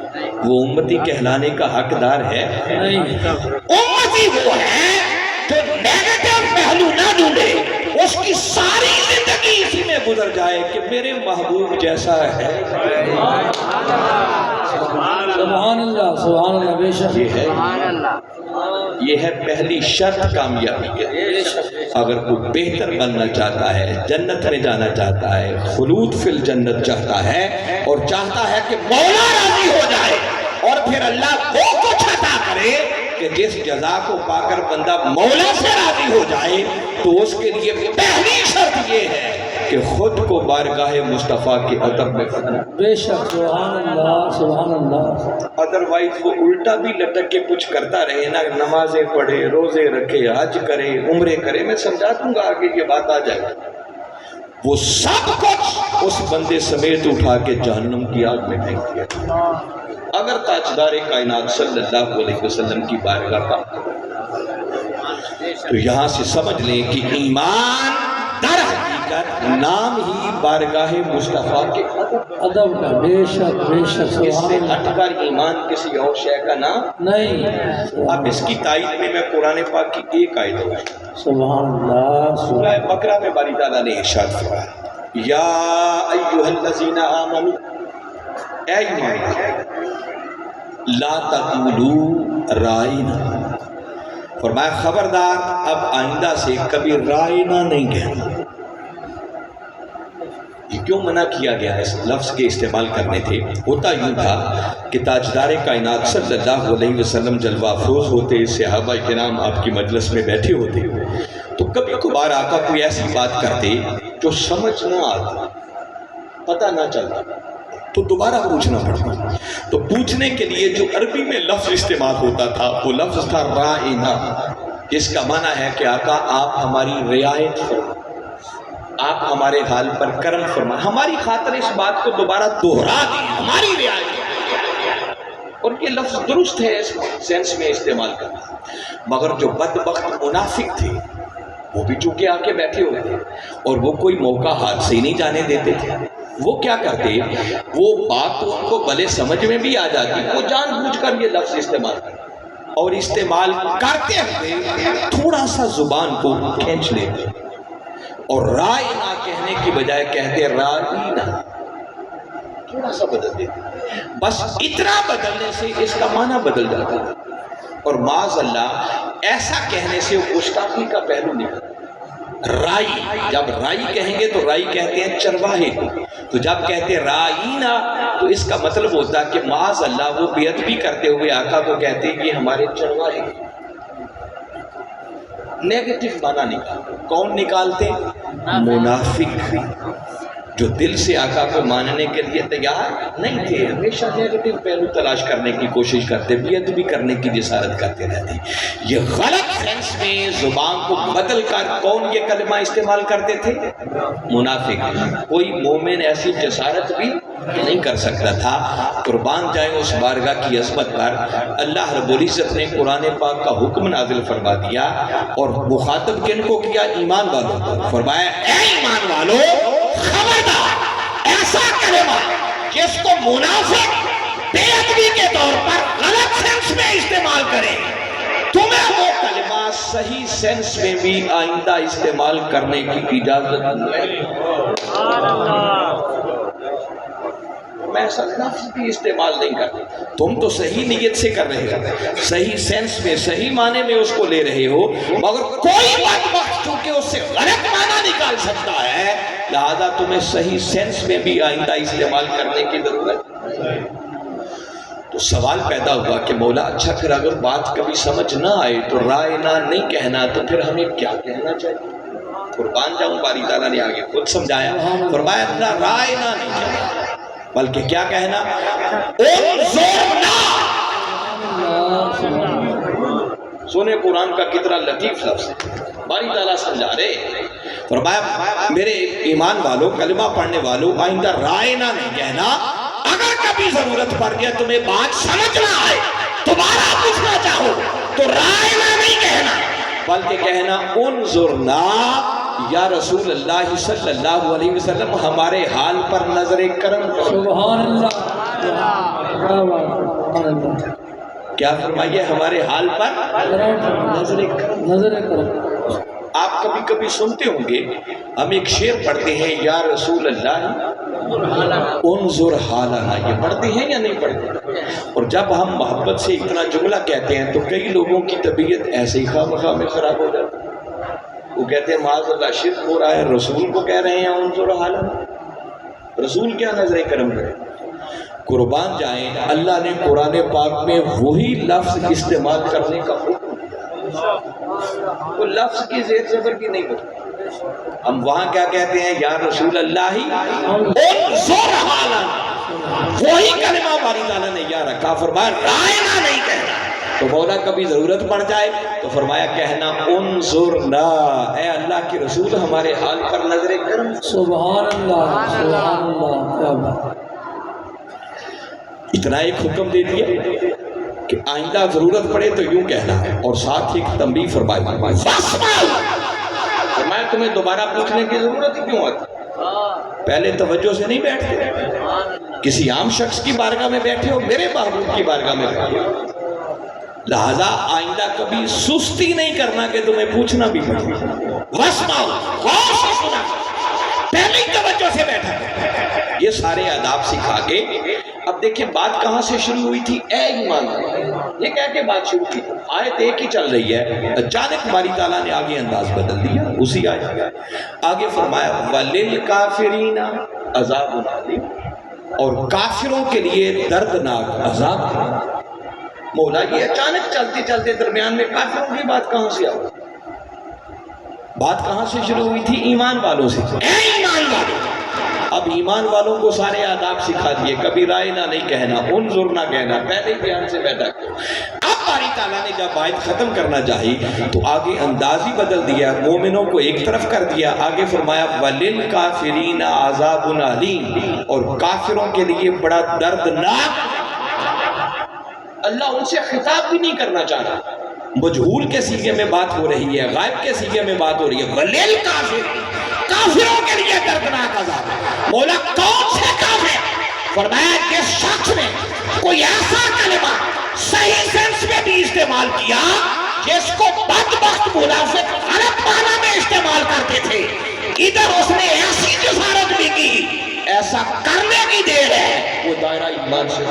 وہ امتی کہلانے کا حقدار ہے؟ امتی وہ ہے جو نیگیٹو پہلو نہ ڈھونڈے، اس کی ساری زندگی اسی میں گزر جائے کہ میرے محبوب جیسا ہے۔ سبحان اللہ، سبحان اللہ، بے شک یہ ہے پہلی شرط کامیابی ہے۔ اگر کوئی بہتر بننا چاہتا ہے، جنت میں جانا چاہتا ہے، خلود فی الجنت چاہتا ہے، اور چاہتا ہے کہ مولا راضی ہو جائے اور پھر اللہ وہ کچھ عطا کرے کہ جس جزا کو پا کر بندہ مولا سے راضی ہو جائے، تو اس کے لیے پہلی شرط یہ ہے کہ خود کو بارگاہ مصطفیٰ کے ادب میں فنا۔ بے شک، سبحان اللہ، سبحان اللہ۔ ادروائز وہ الٹا بھی لٹک کے کچھ کرتا رہے نا، نمازیں پڑھے، روزے رکھے، حج کرے، عمرے کرے، میں سمجھا دوں گا آگے یہ بات آ جائے، وہ سب کچھ اس بندے سمیت اٹھا کے جہنم کی آگ میں پھینک دیا۔ اگر تاجدار کائنات صلی اللہ علیہ وسلم کی بارگاہ کا، تو یہاں سے سمجھ لیں کہ ایمان در حقیقت نام ہی بارگاہ مصطفیٰ کے ادب کا، بے شک، بے شک، اس سے سبحان ہٹ کر ایمان کسی اور شے کا نام نہیں۔ اب اس کی تائید میں قرآن پاک کی ایک آیت ہے، سبحان اللہ، سورہ بقرہ میں باری تعالیٰ نے ارشاد فرمایا، یا ایھا الذین آمنوا، اے ایمان والو، لا تقولوا رائنا، فرمایا خبردار اب آئندہ سے کبھی رائنا نہیں کہنا۔ یہ کیوں منع کیا گیا ہے اس لفظ کے استعمال کرنے تھے؟ ہوتا یوں تھا کہ تاجدار کائنات صلی اللہ علیہ وسلم جلوہ افروز ہوتے، صحابہ کرام آپ کی مجلس میں بیٹھے ہوتے، تو کبھی کبھار آقا کوئی ایسی بات کرتے جو سمجھ نہ آتی، پتہ نہ چلتا، تو دوبارہ پوچھنا پڑتا۔ تو پوچھنے کے لیے جو عربی میں لفظ استعمال ہوتا تھا وہ لفظ تھا رائنا، جس کا معنی ہے کہ آقا آپ ہماری رعایت فرمائیں، آپ ہمارے حال پر کرم فرمائیں، ہماری خاطر اس بات کو دوبارہ دوہرا دیں، ہماری رعایت۔ اور یہ لفظ درست ہے اس سینس میں استعمال کرنا، مگر جو بدبخت منافق تھے وہ بھی چونکہ آ کے بیٹھے ہوئے تھے اور وہ کوئی موقع ہاتھ سے نہیں جانے دیتے تھے، وہ کیا کرتے، وہ بات تو ان کو بھلے سمجھ میں بھی آ جاتی، وہ جان بوجھ کر یہ لفظ استعمال کرتے، اور استعمال کرتے ہوئے تھوڑا سا زبان کو کھینچ لیتے، اور رائنا کہنے کی بجائے کہتے رائنا، تھوڑا سا بدل دیتے، بس اتنا بدلنے سے اس کا معنی بدل جاتا ہے، اور معاذ اللہ ایسا کہنے سے گستاخی کا پہلو نکلتا۔ رائی، جب رائی کہیں گے تو رائی کہتے ہیں چرواہے کو، تو جب کہتے رائینا تو اس کا مطلب ہوتا ہے کہ معاذ اللہ وہ بے ادبی کرتے ہوئے آقا کو کہتے ہیں یہ ہمارے چرواہے، نیگیٹو معنی نکالتے۔ کون نکالتے؟ منافق، جو دل سے آقا کو ماننے کے لیے تیار نہیں تھے، ہمیشہ نیگیٹو پہلو تلاش کرنے کی کوشش کرتے، بے ادبی کرنے کی جسارت کرتے رہتے۔ یہ غلط سینس میں زبان کو بدل کر کون یہ کلمہ استعمال کرتے تھے؟ منافق۔ کوئی مومن ایسی جسارت بھی نہیں کر سکتا تھا۔ قربان جائیں اس بارگاہ کی عظمت پر، اللہ رب العزت نے قرآن پاک کا حکم نازل فرما دیا، اور مخاطب کن کو کیا؟ ایمان والوں کو۔ فرمایا اے ایمان والو، خبردار ایسا کلمہ جس کو منافق بے ادبی کے طور پر غلط سینس میں استعمال کرے، تمہیں وہ کلمہ صحیح سینس میں بھی آئندہ استعمال کرنے کی اجازت نہیں۔ میں ایسا لفظ بھی استعمال نہیں کرتا، تم تو صحیح نیت سے کر رہے ہو، صحیح سینس میں، صحیح معنی میں اس کو لے رہے ہو، مگر کوئی بدبخت چونکہ اس سے غلط معنی نکال سکتا ہے، لہذا تمہیں صحیح سینس میں بھی آئندہ استعمال کرنے کی ضرورت ہے۔ تو سوال پیدا ہوا کہ مولا اچھا پھر اگر بات کبھی سمجھ نہ آئے تو رائے نہ نہیں کہنا، تو پھر ہمیں کیا کہنا چاہیے؟ قربان جاؤں، باری تعالیٰ نے آگے خود سمجھایا، فرمایا نہ رائے نہ نہیں کہنا، بلکہ کیا کہنا؟ انظرنا۔ سونے قرآن کا کتنا لطیف لفظ ہے، باری تعالیٰ سمجھا رہے، فرمایا میرے ایمان والوں، کلمہ پڑھنے والوں، آئندہ رائے نہ نہیں کہنا، اگر کبھی ضرورت پڑ گیا تمہیں بات سمجھ نہ آئے، دوبارہ پوچھنا چاہو تو رائے نہ نہیں کہنا، بلکہ کہنا انظرنا یا رسول اللہ صلی اللہ علیہ وسلم، ہمارے حال پر نظر کرم کرو۔ سبحان اللہ، کیا فرمائیے؟ ہمارے حال پر نظر کرم، نظر کرم۔ آپ کبھی کبھی سنتے ہوں گے، ہم ایک شعر پڑھتے ہیں، یا رسول اللہ انظر حالنا، یہ پڑھتے ہیں یا نہیں پڑھتے؟ اور جب ہم محبت سے اتنا جملہ کہتے ہیں تو کئی لوگوں کی طبیعت ایسے ہی خواہ مخواہ میں خراب ہو جاتی ہے، وہ کہتے ہیں معاذ اللہ شرک ہو رہا ہے، رسول کو کہہ رہے ہیں انظر حالنا، رسول کیا نظر کرم کرے؟ قربان جائیں، اللہ نے قرآن پاک میں وہی لفظ استعمال کرنے کا حکم دیا، وہ لفظ کی زیر زبر کی نہیں بتا۔ ہم وہاں کیا کہتے ہیں؟ یا رسول اللہ انظر حالنا، وہی کلمہ باری تعالیٰ نے یا رکھا، فرمایا رائے نہ نہیں کہنا، تو مولا کبھی ضرورت پڑ جائے تو فرمایا کہنا انظرنا، اے اللہ کے رسول ہمارے حال پر نظر کرم۔ سبحان اللہ، سبحان اللہ، کیا بات۔ اتنا ایک حکم دے دیا کہ آئندہ ضرورت پڑے تو یوں کہنا ہے، اور ساتھ ایک تنبیہ فرمائی، فرمایا تمہیں دوبارہ پوچھنے کی ضرورت ہی کیوں آتی؟ پہلے توجہ سے نہیں بیٹھتے، کسی عام شخص کی بارگاہ میں بیٹھے ہو، میرے محبوب کی بارگاہ میں بیٹھے ہو، لہذا آئندہ کبھی سستی نہیں کرنا کہ تمہیں پوچھنا بھی پڑے، پہلے ہی توجہ سے بیٹھا۔ یہ سارے آداب سکھا کے اب دیکھیں بات کہاں سے شروع ہوئی تھی؟ اے ایمان والو، یہ کہہ کے بات شروع کی، آیت ایک ہی چل رہی ہے، اچانک باری تعالیٰ نے آگے انداز بدل دیا، اسی آیت آگے فرمایا وَلِلْكَافِرِينَ عَذَابٌ عَلِيمٌ، اور کافروں کے لیے دردناک عذاب ہے۔ مولا یہ اچانک چلتے چلتے درمیان میں کافروں کی بات کہاں سے آئی؟ بات کہاں سے شروع ہوئی تھی؟ ایمان والوں سے۔ اے ایمان والوں، اب ایمان والوں کو سارے آداب سکھا دیے، کبھی رائے نہ نہیں کہنا، انظر نہ کہنا، پہلے ہی دھیان سے بیٹھا کرو۔ اب باری تعالیٰ نے جب آیت ختم کرنا چاہی تو آگے انداز ہی بدل دیا، مومنوں کو ایک طرف کر دیا، آگے فرمایا وَلِلْكَافِرِينَ عَذَابٌ عَلِيمٌ، اور کافروں کے لیے بڑا دردناک۔ اللہ ان سے خطاب بھی نہیں کرنا چاہ رہا، مجہول کے سیغے میں بات ہو رہی ہے، غائب کے سیغے میں بات ہو رہی ہے، وَلِلْكَافِرِينَ، کافروں کے لیے دردناک عذاب ہے۔ مولا کون سے کافر؟ فرمایا جس شخص نے کوئی ایسا کلمہ صحیح سینس میں بھی استعمال کیا جس کو بدبخت منافق غلط معنی میں استعمال کرتے تھے، ادھر اس نے ایسی جسارت بھی کی، ایسا کرنے کی دیر ہے، وہ دائرہ ایمان سے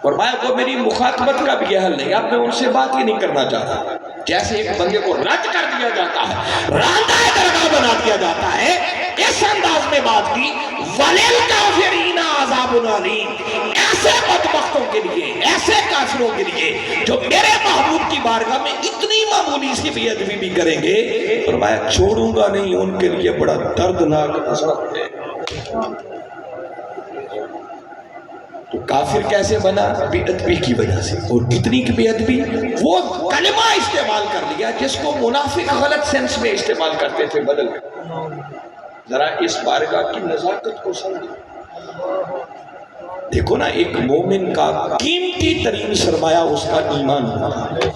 فرمایا وہ میری مخاطبت کا بھی حل نہیں، اب میں ان سے بات ہی نہیں کرنا چاہتا۔ جیسے ایک بندے کو رد کر دیا جاتا ہے، راندہ درگاہ بنا دیا جاتا ہے، اس انداز میں بات کی وَلِلْكَافِرِينَ عَذَابٌ عَلِيمٌ، ایسے بدبختوں کے لیے، ایسے کافروں کے لیے جو میرے محبوب کی بارگاہ میں اتنی معمولی سی بے ادبی بھی کریں گے، فرمایا چھوڑوں گا نہیں، ان کے لیے بڑا دردناک عذاب ہے۔ تو کافر کیسے بنا؟ بے ادبی کی وجہ سے، اور کتنی کی بے ادبی؟ وہ کلمہ استعمال کر لیا جس کو منافق غلط سینس میں استعمال کرتے تھے، بدل کر۔ ذرا اس بارگاہ کی نزاکت کو سمجھو، دیکھو نا، ایک مومن کا قیمتی ترین سرمایہ اس کا ایمان ہوتا ہے،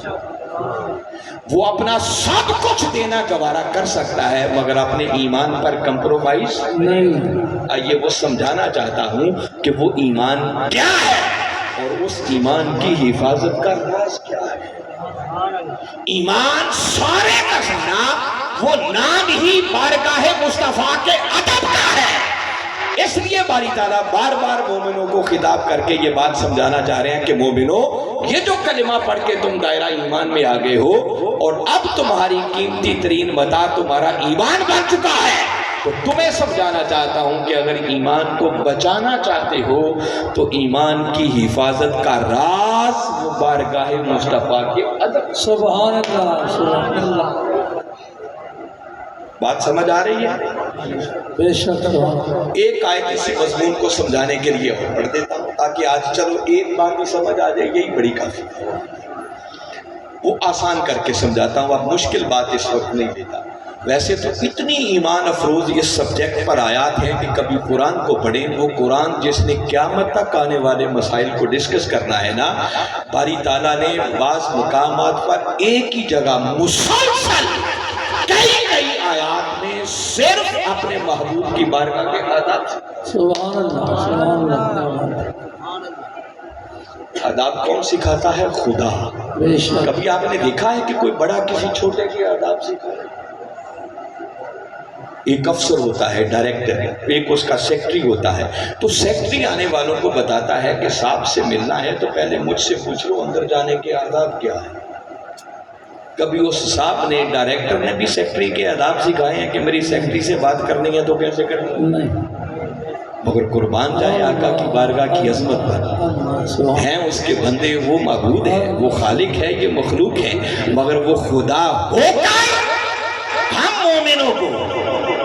وہ اپنا سب کچھ دینا گوارا کر سکتا ہے مگر اپنے ایمان پر کمپرومائز نہیں۔ آئیے وہ سمجھانا چاہتا ہوں کہ وہ ایمان کیا ہے اور اس ایمان کی حفاظت کا راز کیا ہے۔ ایمان سارے کا سارا وہ نام ہی بارگاہ مصطفیٰ کے ادب کا ہے، اس لیے باری تعالیٰ بار بار مومنوں کو خطاب کر کے یہ بات سمجھانا چاہ رہے ہیں کہ مومنوں، یہ جو کلمہ پڑھ کے تم دائرہ ایمان میں آ گئے ہو اور اب تمہاری قیمتی ترین متاع تمہارا ایمان بن چکا ہے، تو تمہیں سمجھانا چاہتا ہوں کہ اگر ایمان کو بچانا چاہتے ہو تو ایمان کی حفاظت کا راز بارگاہ مصطفیٰ کے ادب۔ سبحان اللہ سبحان اللہ، بات سمجھ آ رہی ہے؟ بے شک سبحان اللہ۔ ایک آیت اسی مضمون کو سمجھانے کے لیے اور پڑھ دیتا ہوں تاکہ آج چلو ایک بات ہی سمجھ آ جائے، یہی بڑی کافی ہے۔ وہ آسان کر کے سمجھاتا ہوں، اب مشکل بات اس وقت نہیں دیتا۔ ویسے تو اتنی ایمان افروز اس سبجیکٹ پر آیات ہیں کہ کبھی قرآن کو پڑھیں، وہ قرآن جس نے قیامت تک آنے والے مسائل کو ڈسکس کرنا ہے نا، باری تعالیٰ نے بعض مقامات پر ایک ہی جگہ مسلسل کئی آیات میں صرف اپنے محبوب کی بارگاہ کے آداب، سبحان اللہ سبحان اللہ، آداب کون سکھاتا ہے؟ خدا۔ بے شک۔ کبھی آپ نے دیکھا ہے کہ کوئی بڑا کسی چھوٹے کے آداب سکھائے؟ ایک افسر ہوتا ہے ڈائریکٹر، ایک اس کا سیکٹری ہوتا ہے، تو سیکٹری آنے والوں کو بتاتا ہے کہ صاحب سے ملنا ہے تو پہلے مجھ سے پوچھ لو اندر جانے کے آداب کیا ہے۔ کبھی اس صاحب نے، ڈائریکٹر نے بھی سیکٹری کے آداب سکھائے ہیں کہ میری سیکٹری سے بات کرنی ہے تو کیسے کرنی ہے؟ نہیں، مگر قربان جائے آقا کی بارگاہ کی عظمت پر، ہیں اس کے بندے، وہ معبود ہے، وہ خالق ہے، یہ مخلوق ہے، مگر وہ خدا ہو کر ہم مومنوں کو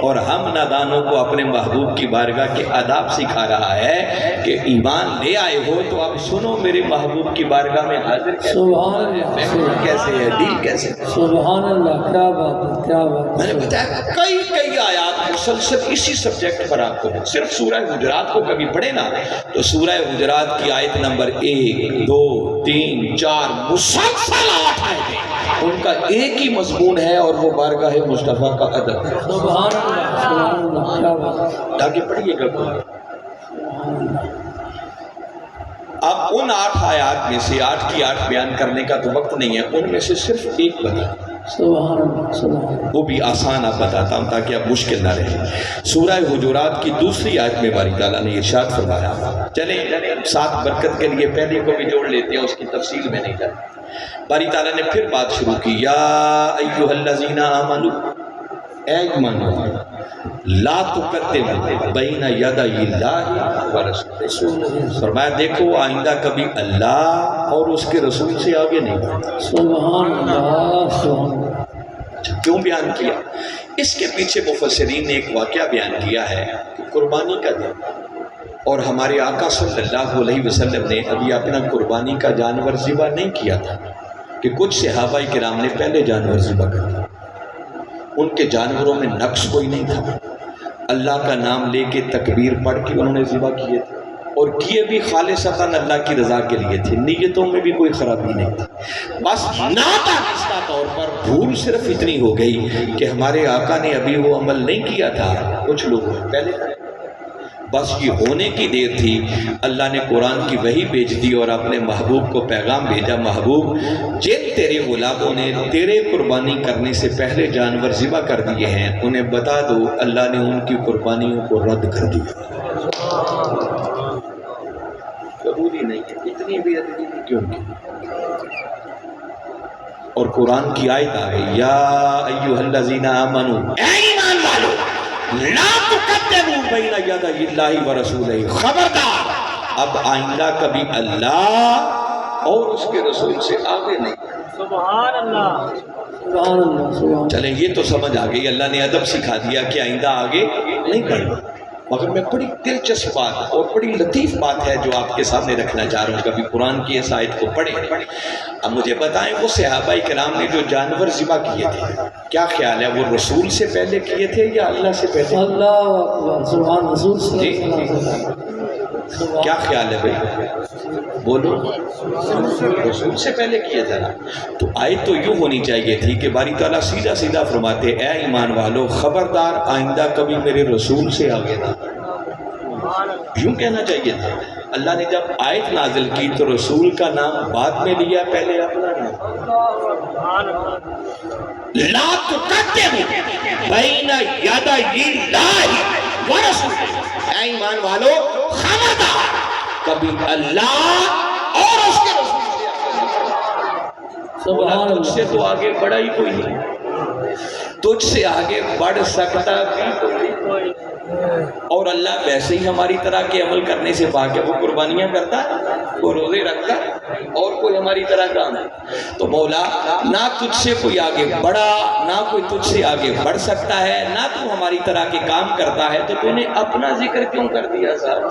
اور ہم نادانوں کو اپنے محبوب کی بارگاہ کے آداب سکھا رہا ہے کہ ایمان لے آئے ہو تو اب سنو میرے محبوب کی بارگاہ میں حاضر سبحان اللہ کیسے ہے، ڈیل کیسے ہے۔ سبحان اللہ، کیا بات ہے کیا بات میں ہے۔ نے بتایا کئی آیات مسلسل اسی سبجیکٹ پر آپ کو، صرف سورہ حجرات کو کبھی پڑھے نا تو سورہ حجرات کی آیت نمبر 1 2 3 4 مسلسل 8 آیتیں ان کا ایک ہی مضمون ہے اور وہ بارگاہ مصطفیٰ کا ادب ہے۔ سبحان اللہ سبحان اللہ، کیا بات ہے۔ آگے پڑھیے گا کوئی۔ اب ان 8 آیات میں سے 8 کی 8 بیان کرنے کا تو وقت نہیں ہے، ان میں سے صرف ایک بتا، سبحان اللہ سبحان اللہ، وہ بھی آسان آپ بتاتا ہوں تاکہ اب مشکل نہ رہے۔ سورہ حجرات کی دوسری آیت میں باری تعالیٰ نے ارشاد فرمایا، چلیں ساتھ برکت کے لیے پہلے کو بھی جوڑ لیتے ہیں، اس کی تفصیل میں نہیں جاتے۔ باری تعالیٰ نے پھر بات شروع کی، یا ایھا الذین آمنوا، اے ایمان والو، لا تقدموا بین یدی اللہ ورسولہ، فرمایا دیکھو آئندہ کبھی اللہ اور اس کے رسول سے آگے نہیں بڑھنا۔ سبحان اللہ سبحان اللہ۔ کیوں بیان کیا؟ اس کے پیچھے مفسرین نے ایک واقعہ بیان کیا ہے کہ قربانی کا دن، اور ہمارے آقا صلی اللہ علیہ وسلم نے ابھی اپنا قربانی کا جانور ذبح نہیں کیا تھا کہ کچھ صحابہ کرام نے پہلے جانور ذبح کر دیا، ان کے جانوروں میں نقص کوئی نہیں تھا، اللہ کا نام لے کے تکبیر پڑھ کے انہوں نے ذبح کیے تھے، اور کیے بھی خالصتاً اللہ کی رضا کے لیے تھے، نیتوں میں بھی کوئی خرابی نہیں تھی۔ بس نادانستہ طور پر بھول صرف اتنی ہو گئی کہ ہمارے آقا نے ابھی وہ عمل نہیں کیا تھا، کچھ لوگوں نے پہلے کرے، بس یہ ہونے کی دیر تھی، اللہ نے قرآن کی وحی بھیج دی اور اپنے محبوب کو پیغام بھیجا، محبوب جن تیرے غلاموں نے تیرے قربانی کرنے سے پہلے جانور ذبح کر دیے ہیں انہیں بتا دو اللہ نے ان کی قربانیوں کو رد کر دیا۔ ضروری نہیں ہے اتنی بھی ادبی کیوں کی، اور قرآن کی آیت آ گئی، یا ایھا الذین آمنوا، اے ایمان والو، لا تقدموا بین یدی اللہ ورسولہ، خبردار اب آئندہ کبھی اللہ اور اس کے رسول سے آگے نہیں۔ سبحان اللہ سبحان اللہ سبحان اللہ۔ چلیں یہ تو سمجھ آ گئی، اللہ نے ادب سکھا دیا کہ آئندہ آگے نہیں بڑھنا۔ مگر میں بڑی دلچسپ بات اور بڑی لطیف بات ہے جو آپ کے سامنے رکھنا چاہ رہا ہوں، کبھی قرآن کی اس آیت کو پڑھیں۔ اب مجھے بتائیں وہ صحابہ کرام نے جو جانور ذبح کیے تھے، کیا خیال ہے وہ رسول سے پہلے کیے تھے یا اللہ سے پہلے؟ اللہ اکبر، سبحان رسول صلی اللہ علیہ وسلم۔ کیا خیال ہے بھائی؟ بولو، رسول سے پہلے کیا تھا نا؟ تو آیت تو یوں ہونی چاہیے تھی کہ باری تعالیٰ سیدھا سیدھا فرماتے، اے ایمان والو خبردار آئندہ کبھی میرے رسول سے آگے نہ، یوں کہنا چاہیے تھا۔ اللہ نے جب آیت نازل کی تو رسول کا نام بعد میں لیا، پہلے اپنا نام۔ لا تقدموا بین یدی اللہ و رسولہ، اے ایمان والو خبردار کبھی اللہ اور اس کے رسول سبحان تجھ سے تو آگے بڑھا ہی کوئی نہیں، تجھ سے آگے بڑھ سکتا بھی کوئی، اور اللہ ویسے ہی ہماری طرح کے عمل کرنے سے باقی وہ قربانیاں کرتا ہے، وہ روزے رکھتا ہے، اور کوئی ہماری طرح کام ہے؟ تو مولا نہ تجھ سے کوئی آگے بڑھا، نہ کوئی تجھ سے آگے بڑھ سکتا ہے، نہ تو ہماری طرح کے کام کرتا ہے، تو تو نے اپنا ذکر کیوں کر دیا صاحب؟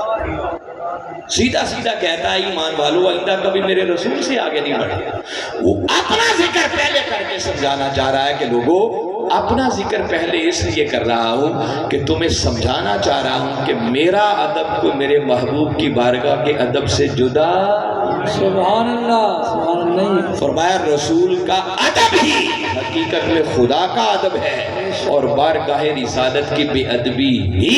سیدھا سیدھا کہتا ہے ایمان والو آئندہ کبھی میرے رسول سے آگے نہیں بڑھے۔ وہ اپنا ذکر پہلے کر کے سمجھانا چاہ رہا ہے کہ لوگوں اپنا ذکر پہلے اس لیے کر رہا ہوں کہ تمہیں سمجھانا چاہ رہا ہوں کہ میرا ادب کو میرے محبوب کی بارگاہ کے ادب سے جدا۔ سبحان اللہ، سبحان اللہ۔ فرمایا رسول کا ادب ہی حقیقت میں خدا کا ادب ہے، اور بارگاہ رسالت کی بے ادبی ہی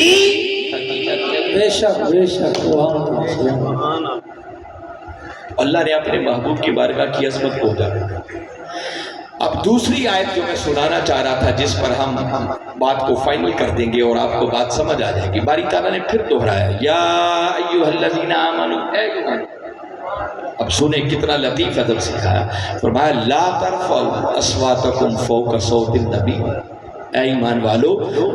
بے شک بے شک، سبحان اللہ سبحان اللہ۔ اللہ نے اپنے محبوب کی بارگاہ کی عظمت کو اجاگر کر دیا۔ اب دوسری آیت جو میں سنانا چاہ رہا تھا، جس پر ہم بات کو فائنل کر دیں گے اور آپ کو بات سمجھ آ جائے گی، باری تعالیٰ نے پھر دہرایا یا ایھا الذین آمنوا، اے ایمان۔ اب سنیں کتنا لطیف ادب سکھایا، فرمایا لا ترفعوا اصواتکم فوق صوت النبی، اے ایمان والو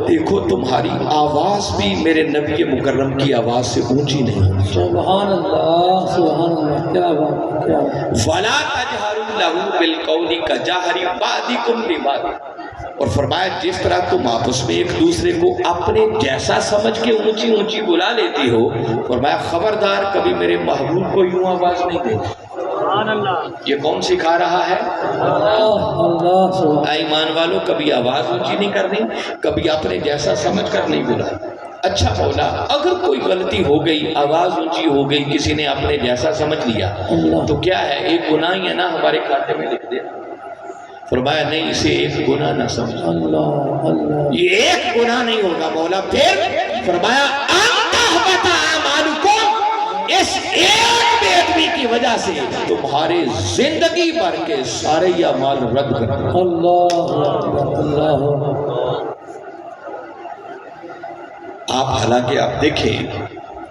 دیکھو تمہاری آواز بھی میرے نبی مکرم کی آواز سے اونچی نہیں ہونی چاہیے۔ سبحان اللہ سبحان اللہ، کیا بات کیا بات۔ وَلَا تَجْهَرُوا لَهُ بِالْقَوْلِ كَجَهْرِ بَعْضِكُمْ لِبَعْضٍ، اور فرمایا جس طرح تم آپس میں ایک دوسرے کو اپنے جیسا سمجھ کے اونچی اونچی بلا لیتی ہو، فرمایا خبردار کبھی میرے محبوب کو یوں آواز نہیں دیتی۔ یہ کون سکھا رہا ہے؟ اللہ اللہ سبحان۔ اے ایمان والو کبھی آواز اونچی نہیں کرنی، کبھی اپنے جیسا سمجھ کر نہیں بلا۔ اچھا مولا اگر کوئی غلطی ہو گئی، آواز اونچی ہو گئی، کسی نے اپنے جیسا سمجھ لیا تو کیا ہے؟ ایک گناہ ہی ہے نا، ہمارے کھاتے میں لکھ دے۔ فرمایا نہیں، اسے ایک گناہ نہ سمجھ، اللہ اللہ، یہ ایک گناہ نہیں ہوگا مولا۔ پھر فرمایا انتحبط اعمالکم، اس ایک بے ادبی کی وجہ سے تمہارے زندگی بھر کے سارے اعمال رد کر دیں۔ اللہ اللہ اللہ۔ آپ حالانکہ آپ دیکھیں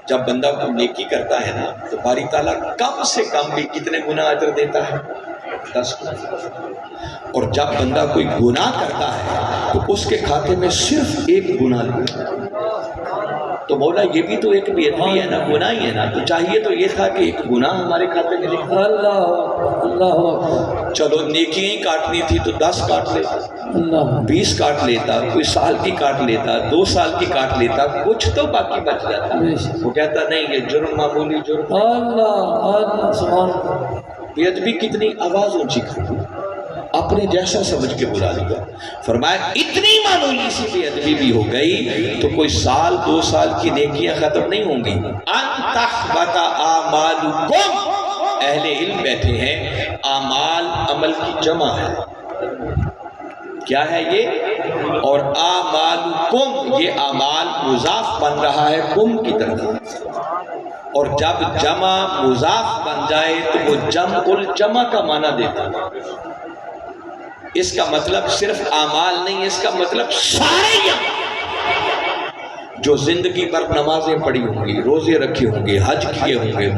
جب بندہ کو نیکی کرتا ہے نا تو باری تعالیٰ کم سے کم بھی کتنے گناہ اجر دیتا ہے؟ 10 گناہ۔ اور جب بندہ کوئی گناہ کرتا ہے تو اس کے کھاتے میں صرف ایک گناہ لکھتا ہے۔ تو مولا یہ بھی تو ایک بے ادبی ہے نا، گناہ ہی ہے نا، تو چاہیے تو یہ تھا کہ ایک گناہ ہمارے کھاتے میں لکھا۔ اللہ اللہ، چلو نیکیاں ہی کاٹنی تھی تو 10 کاٹ لیتا، اللہ 20 کاٹ لیتا، کوئی سال کی کاٹ لیتا، 2 سال کی کاٹ لیتا، کچھ تو باقی بچ جاتا۔ وہ کہتا نہیں یہ جرم معمولی جرم۔ اللہ اللہ سبحان اللہ۔ بے ادبی کتنی آواز اونچی کرتی، اپنے جیسا سمجھ کے بلا لیا۔ فرمایا اتنی معمولی سی بے ادبی بھی ہو گئی تو کوئی سال 2 سال کی نیکیاں ختم نہیں ہوں گی۔ ان تحبط اعمالکم، اہل علم بیٹھے ہیں، اعمال عمل کی جمع ہے، کیا ہے یہ؟ اور اعمالکم یہ اعمال مضاف بن رہا ہے کم کی طرف، اور جب جمع مضاف بن جائے تو وہ جمع الجمع کا معنی دیتا ہے۔ اس کا مطلب صرف اعمال نہیں، اس کا مطلب سارے اعمال جو زندگی بھر نمازیں پڑھی ہوں گی، روزے رکھے ہوں گے، حج کیے ہوں گے،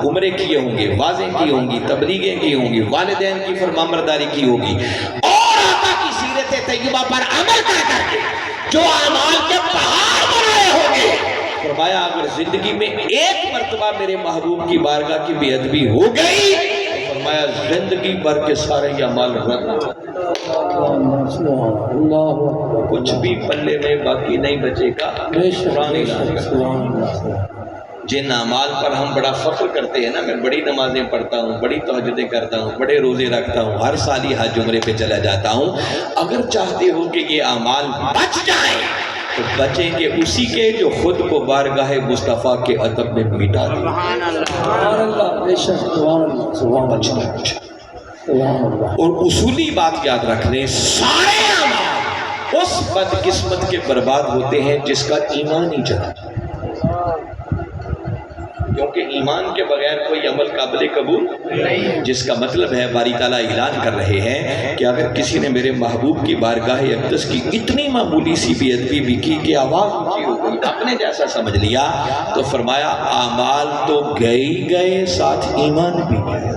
عمرے کیے ہوں گے، وعظیں کی ہوں گی، تبلیغیں کی ہوں گی، والدین کی فرمانبرداری کی ہوگی، اور آقا کی سیرت طیبہ پر عمل کر کے جو اعمال کے پہاڑ بنائے ہوں گے، فرمایا اگر زندگی میں ایک مرتبہ میرے محبوب کی بارگاہ کی بے ادبی ہو گئی، فرمایا زندگی بھر کے سارے اعمال رد، کچھ بھی پلے میں باقی نہیں بچے گا۔ جن اعمال پر ہم بڑا فخر کرتے ہیں نا، میں بڑی نمازیں پڑھتا ہوں، بڑی تہجدیں کرتا ہوں، بڑے روزے رکھتا ہوں، ہر سال ہی حج عمرے پہ چلا جاتا ہوں، اگر چاہتے ہو کہ یہ اعمال بچ جائیں تو بچیں گے اسی کے جو خود کو بارگاہ مصطفیٰ کے ادب میں مٹا دے۔ اور اصولی بات یاد رکھ لیں، سارے اعمال اس بدقسمت کے برباد ہوتے ہیں جس کا ایمان ہی چلا جائے، کیونکہ ایمان کے بغیر کوئی عمل قابل قبول نہیں، جس کا مطلب ہے باری تعالیٰ اعلان کر رہے ہیں کہ اگر کسی نے میرے محبوب کی بارگاہ اقدس کی اتنی معمولی سی بے ادبی بھی کی کہ آواز اونچی ہو گئی، اپنے جیسا سمجھ لیا، تو فرمایا اعمال تو گئے ہی گئے، ساتھ ایمان بھی گئے۔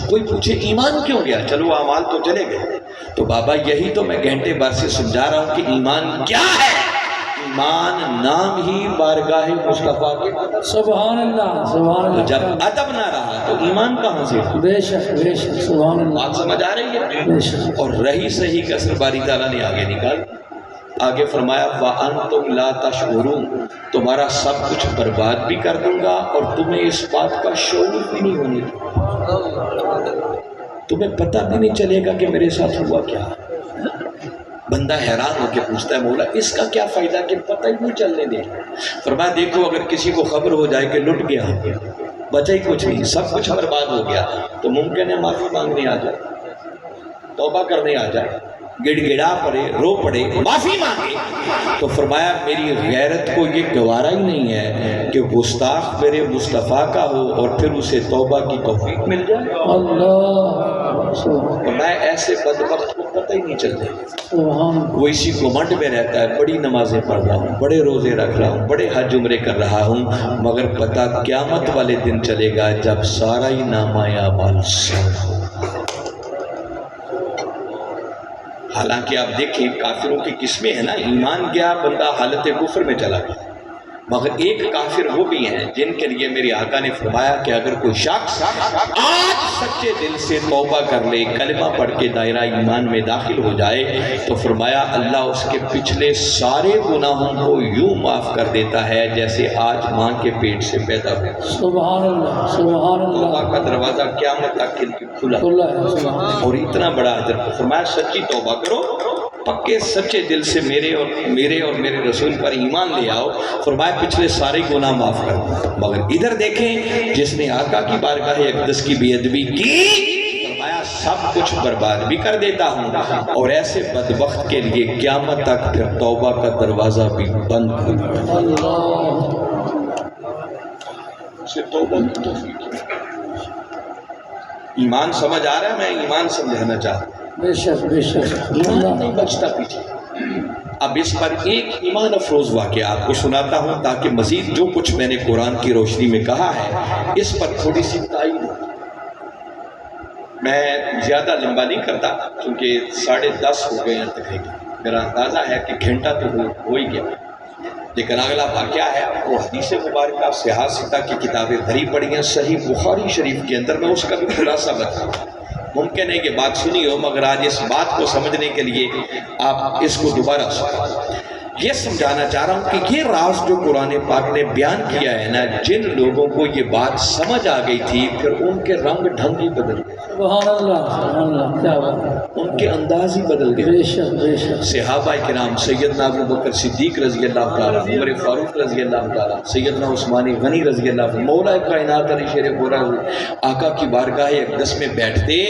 کوئی پوچھے ایمان کیوں گیا؟ چلو اعمال تو چلے گئے، تو بابا یہی تو میں گھنٹے بعد سے سمجھا رہا ہوں کہ ایمان کیا ہے۔ ایمان نام ہی بارگاہ مصطفیٰ کے، سبحان اللہ سبحان اللہ۔ جب ادب نہ رہا تو ایمان کہاں سے؟ بے شک بے شک، سبحان اللہ۔ بات سمجھ آ رہی ہے؟ بے شک۔ اور رہی صحیح کسر باری تعالیٰ نے آگے نکال، آگے فرمایا وَأَنْتُمْ لَا تَشْعُرُونَ، تمہارا سب کچھ برباد بھی کر دوں گا اور تمہیں اس بات کا شعور بھی نہیں ہونے دوں، تمہیں پتہ بھی نہیں چلے گا کہ میرے ساتھ ہوا کیا۔ بندہ حیران ہو کے پوچھتا ہے مولا اس کا کیا فائدہ کہ پتہ ہی نہیں چلنے دے۔ فرمایا دیکھو اگر کسی کو خبر ہو جائے کہ لٹ گیا، بچا ہی کچھ نہیں، سب کچھ برباد ہو گیا، تو ممکن ہے معافی مانگنے آ جائے، توبہ کرنے آ جائے، گڑ گڑا پڑے، رو پڑے، معافی مانگے۔ تو فرمایا میری غیرت کو یہ گوارا ہی نہیں ہے کہ گستاخ میرے مصطفیٰ کا ہو اور پھر اسے توبہ کی توفیق مل جائے۔ اللہ سبحان اور میں ایسے بدبخت کو پتہ ہی نہیں چلتے، سبحان۔ وہ اسی گھمنڈ میں رہتا ہے، بڑی نمازیں پڑھ رہا ہوں، بڑے روزے رکھ رہا ہوں، بڑے حج عمرے کر رہا ہوں، مگر پتہ قیامت والے دن چلے گا جب سارا ہی نامہ اعمال صرف ہو۔ حالانکہ آپ دیکھیں کافروں کی قسمیں ہیں نا، ایمان گیا بندہ حالت کفر میں چلا گیا، مگر ایک کافر وہ بھی ہیں جن کے لیے میرے آقا نے فرمایا کہ اگر کوئی شخص آج سچے دل سے توبہ کر لے، کلمہ پڑھ کے دائرہ ایمان میں داخل ہو جائے، تو فرمایا اللہ اس کے پچھلے سارے گناہوں کو یوں معاف کر دیتا ہے جیسے آج ماں کے پیٹ سے پیدا ہوئے۔ سبحان اللہ سبحان توبہ اللہ۔ کا دروازہ قیامت تک کھلا کھلا ہے سبحان اللہ۔ اور اتنا بڑا اجر۔ فرمایا سچی توبہ کرو، پکے سچے دل سے میرے اور میرے رسول پر ایمان لے آؤ، فرمایا پچھلے سارے گناہ معاف کر دو۔ مگر ادھر دیکھیں جس نے آقا کی بارگاہ اقدس کی بے ادبی کی، فرمایا سب کچھ برباد بھی کر دیتا ہوں اور ایسے بدبخت کے لیے قیامت تک پھر توبہ کا دروازہ بھی بند کر دوں۔ اللہ اسے توبہ کی توفیق۔ ایمان سمجھ آ رہا ہے؟ میں ایمان سمجھانا چاہتا ہوں، بے شک بے شک۔ ایمان نہیں بچتا پیچھے۔ اب اس پر ایک ایمان افروز واقعہ آپ کو سناتا ہوں تاکہ مزید جو کچھ میں نے قرآن کی روشنی میں کہا ہے اس پر تھوڑی سی تائید ہو۔ میں زیادہ لمبا نہیں کرتا کیونکہ 10:30 ہو گئے ہیں تقریباً، میرا اندازہ ہے کہ گھنٹہ تو ہو ہی گیا، لیکن اگلا واقعہ ہے وہ حدیث مبارکہ صحاح ستہ کی کتابیں بھری پڑی ہیں، صحیح بخاری شریف کے اندر میں اس کا بھی خلاصہ بتاؤں۔ ممکن ہے کہ بات سنی ہو مگر آج اس بات کو سمجھنے کے لیے آپ اس کو دوبارہ سنیں۔ یہ سمجھانا چاہ رہا ہوں کہ یہ راز جو قرآن پاک نے بیان کیا ہے نا، جن لوگوں کو یہ بات سمجھ آ گئی تھی پھر ان کے رنگ ڈھنگ ہی بدل گئے، سبحان اللہ سبحان اللہ، کیا بات ہے، ان کے انداز ہی بدل گئے۔ بے شک بے شک۔ صحابہ کرام سیدنا ابو بکر صدیق رضی اللہ تعالیٰ، عمر فاروق رضی اللہ تعالیٰ، سیدنا عثمان غنی رضی اللہ تعالیٰ، مولا کائنات علی شیر پورا آقا کی بارگاہ اقدس میں بیٹھتے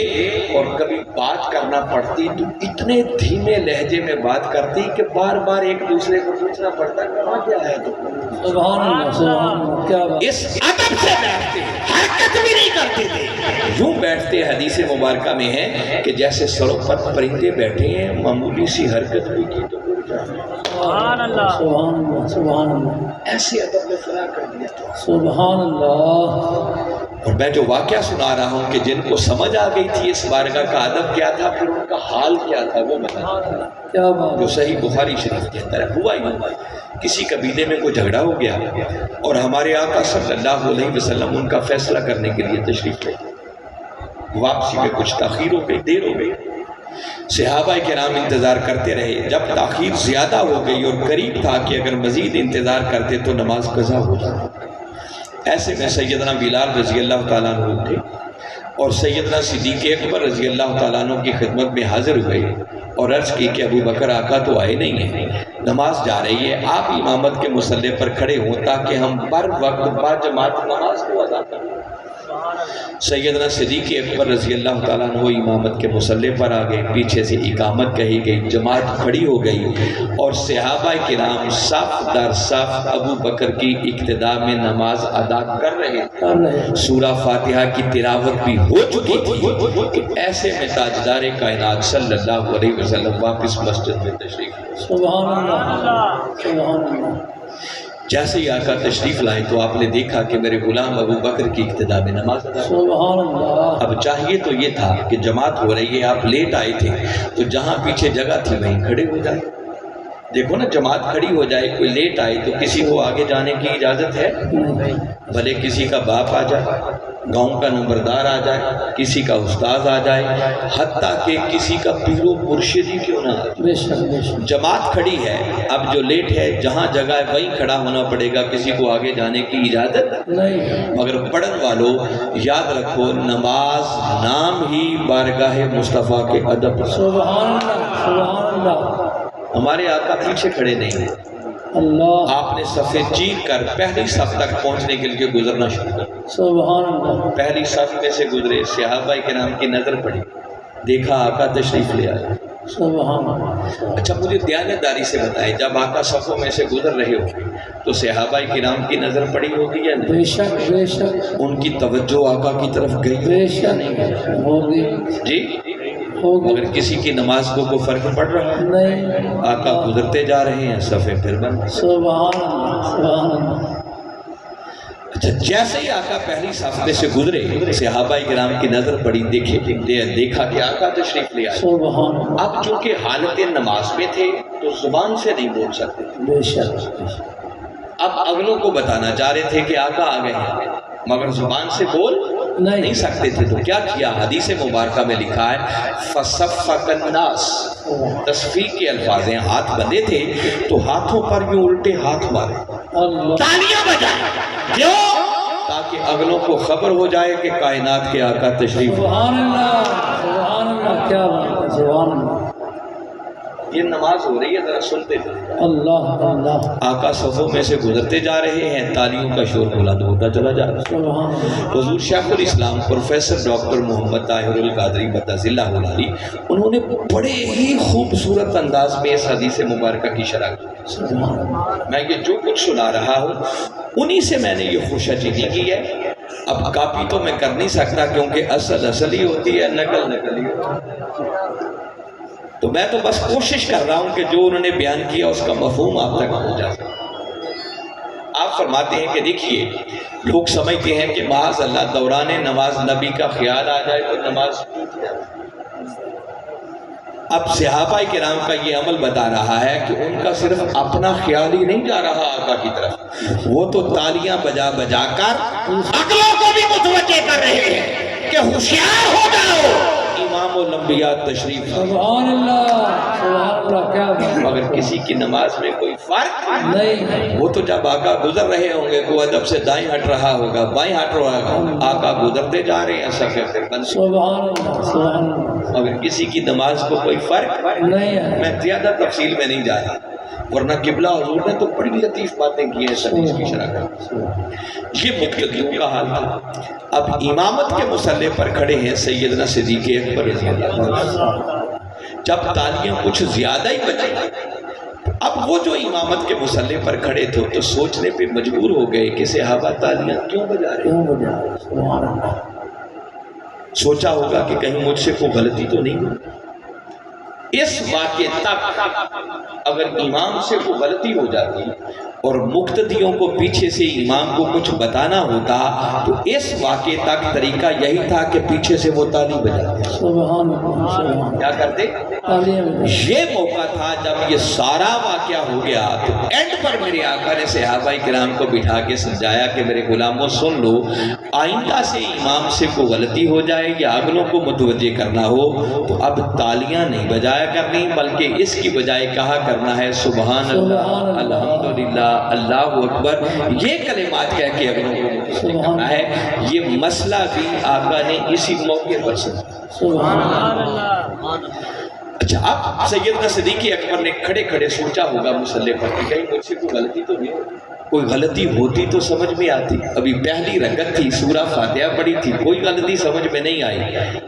اور کبھی بات کرنا پڑتی تو اتنے دھیمے لہجے میں بات کرتی کہ بار بار ایک دوسرے کو پوچھنا پڑتا کہاں کیا ہے تو سبحان اللہ سبحان اللہ، کیا بات۔ اس ادب سے بیٹھتے، حرکت بھی نہیں کرتے تھے، یوں بیٹھتے۔ حدیث مبارکہ میں ہے کہ جیسے سڑک پر پرندے بیٹھے ہیں، معمولی سی حرکت بھی کی تو اڑ جاتے ہیں۔ سبحان اللہ سبحان اللہ سبحان اللہ، ایسے ادب میں فنا کر دیا تھا۔ سبحان اللہ۔ اور میں جو واقعہ سنا رہا ہوں کہ جن کو سمجھ آ گئی تھی اس بارگاہ کا ادب کیا تھا، پھر ان کا حال کیا تھا وہ بتا، کیا بات جو صحیح بخاری شریف کے اندر ہے۔ ہوا ہی کسی قبیلے میں کوئی جھگڑا ہو گیا اور ہمارے آقا صلی اللہ علیہ وسلم ان کا فیصلہ کرنے کے لیے تشریف لے گئے، واپسی میں کچھ تاخیر ہو گئی، دیر ہو گئی، صحابہ کرام انتظار کرتے رہے۔ جب تاخیر زیادہ ہو گئی اور قریب تھا کہ اگر مزید انتظار کرتے تو نماز قضا ہو جاتی، ایسے میں سیدنا بلال رضی اللہ تعالیٰ عنہ اٹھے اور سیدنا صدیق اکبر رضی اللہ تعالیٰ عنہ کی خدمت میں حاضر ہوئے اور عرض کی کہ ابو بکر آقا تو آئے نہیں ہیں، نماز جا رہی ہے، آپ امامت کے مصلی پر کھڑے ہوں تاکہ ہم بر وقت با جماعت نماز کو ادا کریں۔ سیدنا صدیق اکبر رضی اللہ تعالیٰ عنہ امامت کے مصلی پر آ گئے، پیچھے سے اقامت کہی گئی، جماعت کھڑی ہو گئی اور صحابہ کرام صف در صف ابو بکر کی اقتداء میں نماز ادا کر رہے تھے۔ سورہ فاتحہ کی تلاوت بھی ہو چکی تھی کہ ایسے میں تاجدار کائنات صلی اللہ علیہ وسلم واپس مسجد میں تشریف لے۔ سبحان اللہ سبحان اللہ۔ جیسے ہی آقا تشریف لائے تو آپ نے دیکھا کہ میرے غلام ابو بکر کی اقتدا میں نماز ادا کی۔ سبحان اللہ۔ اب چاہیے تو یہ تھا کہ جماعت ہو رہی ہے، آپ لیٹ آئے تھے تو جہاں پیچھے جگہ تھی وہیں کھڑے ہو جائے۔ دیکھو نا، جماعت کھڑی ہو جائے، کوئی لیٹ آئے تو کسی کو آگے جانے کی اجازت ہے؟ بھلے کسی کا باپ آ جائے، گاؤں کا نمبردار آ جائے، کسی کا استاد آ جائے، حتیٰ کہ کسی کا پیر و مرشد ہی کیوں نہ آ جائے۔ بے شک بے شک۔ جماعت کھڑی ہے، اب جو لیٹ ہے جہاں جگہ ہے وہیں کھڑا ہونا پڑے گا، کسی کو آگے جانے کی اجازت نہیں۔ مگر پڑھن والوں یاد رکھو، نماز نام ہی بارگاہ مصطفیٰ کے ادب۔ سبحان اللہ سبحان اللہ۔ ہمارے آقا پیچھے کھڑے نہیں ہیں، اللہ آپ نے صفیں چیر کر پہلی صف تک پہنچنے کے لیے گزرنا شروع کر۔ سبحان اللہ۔ پہلی صف میں سے گزرے، صحابہ کرام کی نظر پڑی، دیکھا آقا تشریف لے آئے۔ سبحان اللہ۔ اچھا مجھے دیانتداری سے بتائیں، جب آقا صفوں میں سے گزر رہے ہو تو صحابہ کرام کی نظر پڑی ہوگی یا نہیں؟ بے شک بے شک ان کی توجہ آقا کی طرف گئی بے شک ہوگی جی؟ ہوگی۔ مگر کسی کی نماز کو کوئی فرق پڑ رہا ہے؟ نہیں۔ آقا گزرتے جا رہے ہیں، صفیں پھر بند۔ سبحان اللہ سبحان اللہ۔ اچھا جیسے ہی آقا پہلی صف میں سے گزرے، صحابہ کرام کی نظر پڑی، دیکھا کہ آقا تشریف لے آئے۔ سبحان اللہ۔ اب چونکہ حالت نماز میں تھے تو زبان سے نہیں بول سکتے، بے شک۔ اب اگلوں کو بتانا چاہ رہے تھے کہ آقا آ گئے ہیں، مگر زبان سے بول نہیں سکتے تھے، تو کیا کیا؟ حدیث مبارکہ میں لکھا ہے فَصَفَّقَ النَّاسِ، تصفیق کے الفاظ ہیں، ہاتھ بندھے تھے تو ہاتھوں پر یوں الٹے ہاتھ مارے، اللہ تالیاں بجائیں، کیوں؟ تاکہ اگلوں کو خبر ہو جائے کہ کائنات کے آقا تشریف۔ سبحان اللہ سبحان اللہ۔ کیا بات ہے، سبحان اللہ۔ یہ نماز ہو رہی ہے، ذرا سنتے تھے۔ اللہ اللہ۔ آقا صفوں میں سے گزرتے جا رہے ہیں، تالیوں کا شور بلند ہوتا چلا جا رہا ہے۔ سبحان اللہ۔ حضور شیخ الاسلام پروفیسر ڈاکٹر محمد طاہر القادری مدث اللہ علیہ، انہوں نے بڑے ہی خوبصورت انداز میں اس حدیث مبارکہ کی شرح کی۔ سبحان اللہ۔ میں یہ جو کچھ سنا رہا ہوں انہی سے میں نے یہ خوشچینی کی ہے۔ اب کاپی تو میں کر نہیں سکتا کیونکہ اصل ہی ہوتی ہے، نقل ہی ہوتی ہے، تو میں تو بس کوشش کر رہا ہوں کہ جو انہوں نے بیان کیا اس کا مفہوم آپ تک پہنچ جائے۔ آپ فرماتے ہیں کہ دیکھیے، لوگ سمجھتے ہیں کہ معاذ اللہ دوران نماز نبی کا خیال آ جائے تو نماز ٹوٹ جائے۔ اب صحابہ کرام کا یہ عمل بتا رہا ہے کہ ان کا صرف اپنا خیال ہی نہیں جا رہا آقا کی طرف، وہ تو تالیاں بجا بجا کر عقلوں کو بھی متوجہ کر رہے ہیں کہ ہوشیار ہو جاؤ، امام الانبیاء تشریف۔ سبحان اللہ سبحان اللہ۔ کیا بات ہے۔ مگر کسی کی نماز میں کوئی فرق نہیں۔ وہ تو جب آقا گزر رہے ہوں گے، کوئی ادب سے دائیں ہٹ رہا ہوگا، بائیں ہٹ رہا ہوگا، آقا گزرتے جا رہے ہیں، صفیں پھر بند۔ سبحان اللہ سبحان اللہ۔ مگر کسی کی نماز کو کوئی فرق نہیں ہے۔ میں زیادہ تفصیل میں نہیں جا رہا، ورنہ قبلہ حضور نے تو بڑی لطیف باتیں کی ہیں اس حدیث کی شرح کر۔ یہ مقتدیوں کا حال تھا۔ اب امامت کے مصلی پر کھڑے ہیں سیدنا صدیق اکبر رضی اللہ عنہ، جب تالیاں کچھ زیادہ ہی بجیں، اب وہ جو امامت کے مصلی پر کھڑے تھے تو سوچنے پہ مجبور ہو گئے کہ صحابہ تالیاں کیوں بجا رہے ہیں؟ کیوں بجا رہے ہیں؟ سبحان اللہ۔ سوچا ہوگا کہ کہیں مجھ سے کوئی غلطی تو نہیں ہوئی۔ اس واقعے تک اگر امام سے کوئی غلطی ہو جاتی اور مقتدیوں کو پیچھے سے امام کو کچھ بتانا ہوتا تو اس واقعے تک طریقہ یہی تھا کہ پیچھے سے وہ تالی بجاتے۔ سبحان اللہ سبحان کیا کرتے؟ اللہ۔ یہ موقع تھا جب یہ سارا واقعہ ہو گیا تو اینڈ پر میرے آقا نے صحابہ کرام کو بٹھا کے سمجھایا کہ میرے غلاموں سن لو، آئندہ سے امام سے کوئی غلطی ہو جائے یا اگلوں کو متوجہ کرنا ہو تو اب تالیاں نہیں بجایا کرنی، بلکہ اس کی بجائے کہا کرنا ہے سبحان اللہ، الحمدللہ، اللہ اکبر، یہ کلمات کہہ کے اگلوں کو متوجہ کرنا ہے۔ یہ مسئلہ بھی آقا نے اسی موقع پر سمجھا۔ سبحان اللہ۔ اچھا اب سیدنا صدیق اکبر نے کھڑے کھڑے سوچا ہوگا مصلی پر کہ کہیں مجھ سے کوئی غلطی تو نہیں ہوتی، کوئی غلطی ہوتی تو سمجھ میں آتی، ابھی پہلی رکعت تھی، سورہ فاتحہ پڑھی تھی، کوئی غلطی سمجھ میں نہیں آئی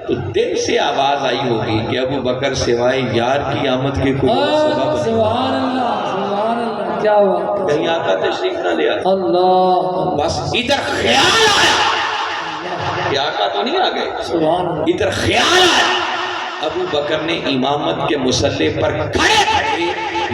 تو دل سے آواز آئی ہوگی کہ ابو بکر سوائے یار کی آمد کے کوئی سبب نہیں۔ سبحان اللہ سبحان اللہ۔ کیا بات ہے۔ کہیں آقا تشریف نہ لے آئے، اللہ بس ادھر خیال آیا کہ آقا تو نہیں آ گئے، سبحان اللہ۔ ادھر خیال آیا ابو بکر نے امامت کے مصلی پر کھڑے کھڑے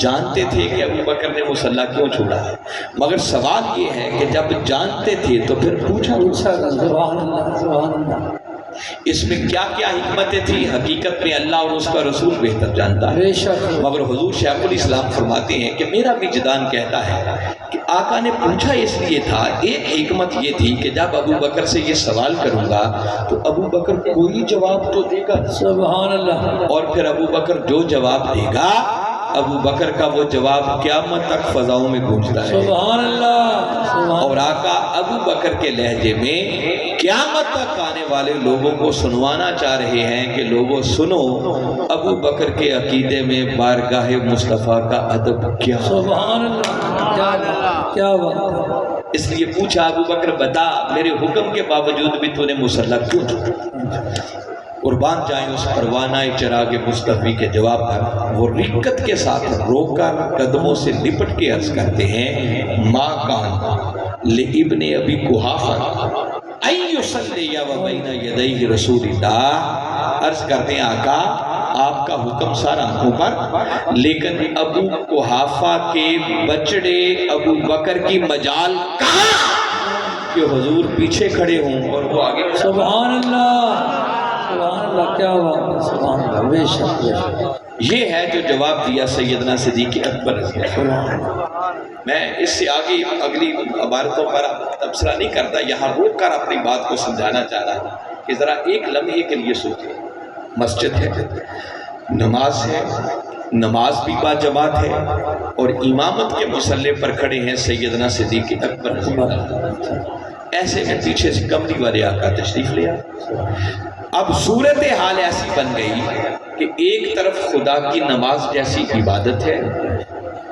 جانتے تھے کہ ابو بکر نے مصلی کیوں چھوڑا ہے، مگر سوال یہ ہے کہ جب جانتے تھے تو پھر پوچھا سبحان اللہ سبحان اللہ۔ اس میں کیا کیا حکمتیں تھیں، حقیقت میں اللہ اور اس کا رسول بہتر جانتا ہے، بے شک مگر حضور شیخ الاسلام فرماتے ہیں کہ میرا وجدان کہتا ہے کہ آقا نے پوچھا اس لیے تھا، ایک حکمت یہ تھی کہ جب ابو بکر سے یہ سوال کروں گا تو ابو بکر کوئی جواب تو دے گا، سبحان اللہ، اور پھر ابو بکر جو جواب دے گا ابو بکر کا وہ جواب قیامت تک فضاؤں میں گونجتا ہے، سبحان اللہ سبحان اور آقا ابو بکر کے لہجے میں قیامت تک آنے والے لوگوں کو سنوانا چاہ رہے ہیں کہ لوگوں سنو ابو بکر کے عقیدے میں بارگاہ مصطفیٰ کا ادب کیا، سبحان اللہ، کیا بات، اس لیے پوچھا ابو بکر بتا میرے حکم کے باوجود بھی تو نے مصلی کیوں چھوڑا؟ قربان جائیں اس پروانہ چراغ مصطفی کے جواب پر وہ رقت کے ساتھ رو کر قدموں سے لپٹ کے عرض کرتے ہیں ما کان لابن ابی قحافہ ان یصلی و بین یدیہ رسول اللہ، عرض کرتے ہیں آقا آپ کا حکم سارا آنکھوں پر، لیکن ابو قحافہ کے بچڑے ابو بکر کی مجال کہاں کہ حضور پیچھے کھڑے ہوں اور وہ آگے، سبحان اللہ سبحان اللہ، کیا بات ہے، سبحان اللہ، بے شک بے شک، یہ ہے جو جواب دیا سیدنا صدیق اکبر رضی اللہ عنہ۔ میں اس سے آگے اگلی عبارتوں پر تبصرہ نہیں کرتا، یہاں روک کر اپنی بات کو سمجھانا چاہ رہا ہوں کہ ذرا ایک لمحے کے لیے سوچیں، مسجد ہے، نماز ہے، نماز بھی با جماعت ہے، اور امامت کے مصلی پر کھڑے ہیں سیدنا صدیق اکبر رضی اللہ عنہ، ایسے میں پیچھے سے کملی والے آقا تشریف لیا۔ اب صورتحال ایسی بن گئی کہ ایک طرف خدا کی نماز جیسی عبادت ہے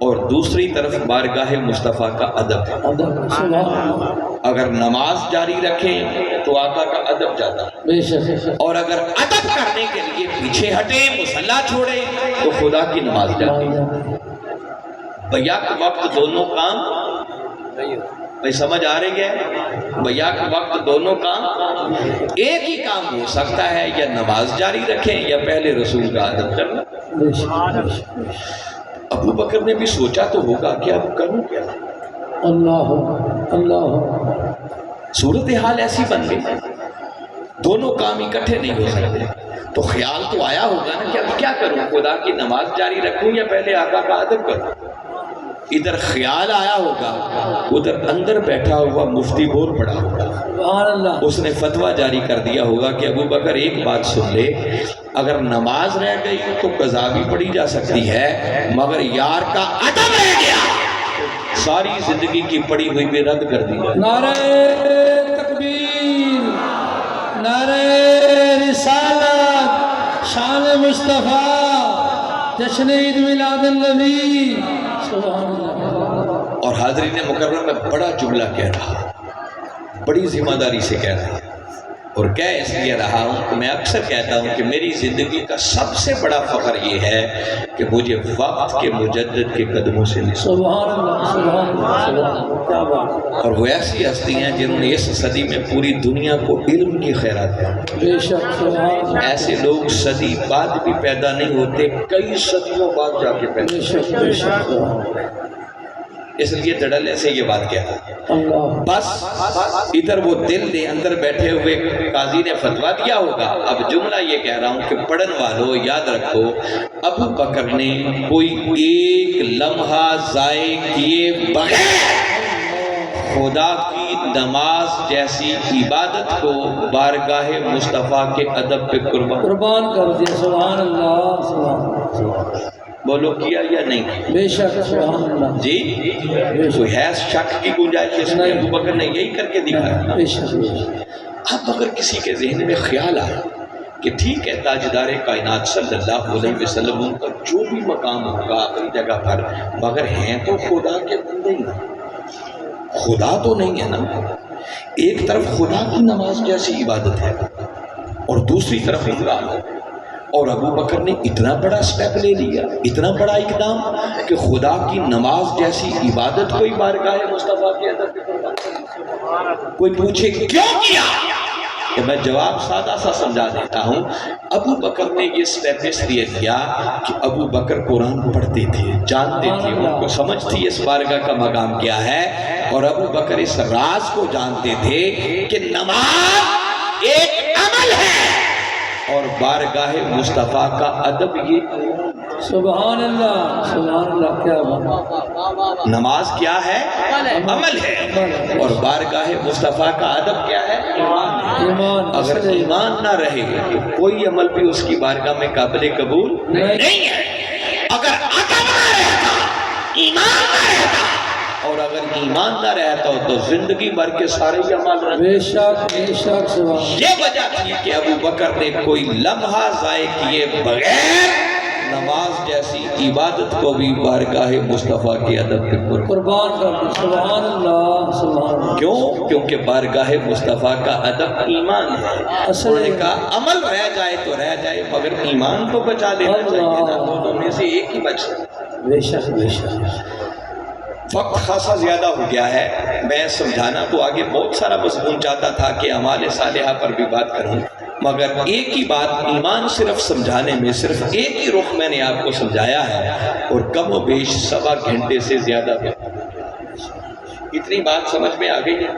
اور دوسری طرف بارگاہ مصطفیٰ کا ادب ہے، اگر نماز جاری رکھیں تو آقا کا ادب جاتا ہے، بے شک، اور اگر ادب کرنے کے لیے پیچھے ہٹیں مصلی چھوڑیں تو خدا کی نماز جاتی ہے۔ بیک وقت دونوں کام، بھئی سمجھ آ رہی ہے، بیک وقت دونوں کام، ایک ہی کام ہو سکتا ہے، یا نماز جاری رکھیں یا پہلے رسول کا ادب کرنا۔ بے شک، بے شک، ابو بکر نے بھی سوچا تو ہوگا کہ اب کروں کیا، اللہ اللہ، صورتحال ایسی بن گئی، دونوں کام اکٹھے نہیں ہو سکتے، تو خیال تو آیا ہوگا نا کہ اب کیا کروں، خدا کی نماز جاری رکھوں یا پہلے آقا کا ادب کروں۔ ادھر خیال آیا ہوگا، ادھر اندر بیٹھا ہوا مفتی بول پڑا ہوگا، سبحان اللہ، اس نے فتویٰ جاری کر دیا ہوگا کہ ابو بکر ایک بات سن لے، اگر نماز رہ گئی تو قضا بھی پڑھی جا سکتی ہے، مگر یار کا ادب رہ گیا ساری زندگی کی پڑھی ہوئی بھی رد کر دی جائے۔ نعرہ تکبیر، نعرہ رسالت، شان مصطفیٰ، جشن عید میلاد النبی، سبحان اللہ۔ اور حاضرین مکرم میں بڑا جملہ کہہ رہا، بڑی ذمہ داری سے کہہ رہا، اور کہہ اس لیے رہا ہوں کہ میں اکثر کہتا ہوں کہ میری زندگی کا سب سے بڑا فخر یہ ہے کہ مجھے وقت کے مجدد کے قدموں سے نسبت، سبحان اللہ سبحان اللہ سبحان اللہ، کیا بات، اور وہ ایسی ہستی ہیں جنہوں نے اس صدی میں پوری دنیا کو علم کی خیرات دی۔ بے شک، سبحان اللہ، ایسے لوگ صدی بعد بھی پیدا نہیں ہوتے، کئی صدیوں بعد جا کے پیدا، بے شک بے شک، سبحان اللہ، اس لیے دھڑلے سے یہ بات کہہ رہا ہے۔ اللہ، بس ادھر وہ دل نے اندر بیٹھے ہوئے قاضی نے فتویٰ دیا ہوگا، اب جملہ یہ کہہ رہا ہوں کہ پڑھن والوں یاد رکھو، ابو بکر نے کوئی ایک لمحہ ضائع کیے بغیر خدا کی نماز جیسی عبادت کو بارگاہ مصطفیٰ کے ادب پہ قربان کر دیا، سبحان اللہ سبحان اللہ، بولو کیا یا نہیں؟ بے شک، سبحان اللہ، جی کوئی ہے شک کی گنجائش اس میں؟ ابو بکر نے یہی کر کے دکھایا۔ بے شک، بے شک، اب اگر کسی کے ذہن میں خیال آئے کہ ٹھیک ہے تاجدار کائنات صلی اللہ علیہ وسلم ان کا جو بھی مقام ہوگا اپنی جگہ پر، مگر ہیں تو خدا کے بندے ہی، خدا تو نہیں ہے نا، ایک طرف خدا کی نماز جیسی عبادت ہے اور دوسری طرف اقدام ہے، اور ابو بکر نے اتنا بڑا سٹیپ لے لیا، اتنا بڑا اقدام کہ خدا کی نماز جیسی عبادت کوئی بارگاہ مصطفیٰ کے ادب پہ قربان کر دیا۔ کوئی پوچھے کیوں کیا؟ کہ میں جواب سادہ سا سمجھا دیتا ہوں. ابو بکر نے یہ سٹیپ اس لیے دیا کہ ابو بکر قرآن پڑھتے تھے، جانتے تھے، ان کو سمجھ تھی اس بارگاہ کا مقام کیا ہے، اور ابو بکر اس راز کو جانتے تھے کہ نماز ایک عمل ہے اور بارگاہ مصطفیٰ کا ادب یہ. سبحان اللہ کیا بات. نماز کیا ہے؟ عمل ہے، اور بارگاہ مصطفیٰ کا ادب کیا ہے؟ ایمان. اگر ایمان نہ رہے تو کوئی عمل بھی اس کی بارگاہ میں قابل قبول نہیں ہے. اگر ادب نہ رہتا، ایمان نہ رہتا، اور اگر ایمان نہ رہتا تو زندگی بھر کے سارے عمل رہتے. بے شک بے شک. سبحان. یہ وجہ تھی کہ ابو بکر نے کوئی لمحہ ضائع کیے بغیر نماز جیسی عبادت کو بھی بارگاہ مصطفیٰ کے ادب پہ قربان کر دی. سبحان اللہ سبحان اللہ. کیوں؟ کیونکہ بارگاہ مصطفیٰ کا ادب ایمان ہے. انہوں نے کہا عمل رہ جائے تو رہ جائے مگر ایمان تو بچا لینا چاہیے نا، دونوں میں سے ایک ہی بچ. بے شک بے شک. وقت خاصا زیادہ ہو گیا ہے، میں سمجھانا تو آگے بہت سارا مضمون چاہتا تھا کہ اعمال صالحہ پر بھی بات کروں، مگر ایک ہی بات ایمان صرف سمجھانے میں صرف ایک ہی رخ میں نے آپ کو سمجھایا ہے، اور کم و بیش 1.25 گھنٹے سے زیادہ ہے. اتنی بات سمجھ میں آ گئی ہے.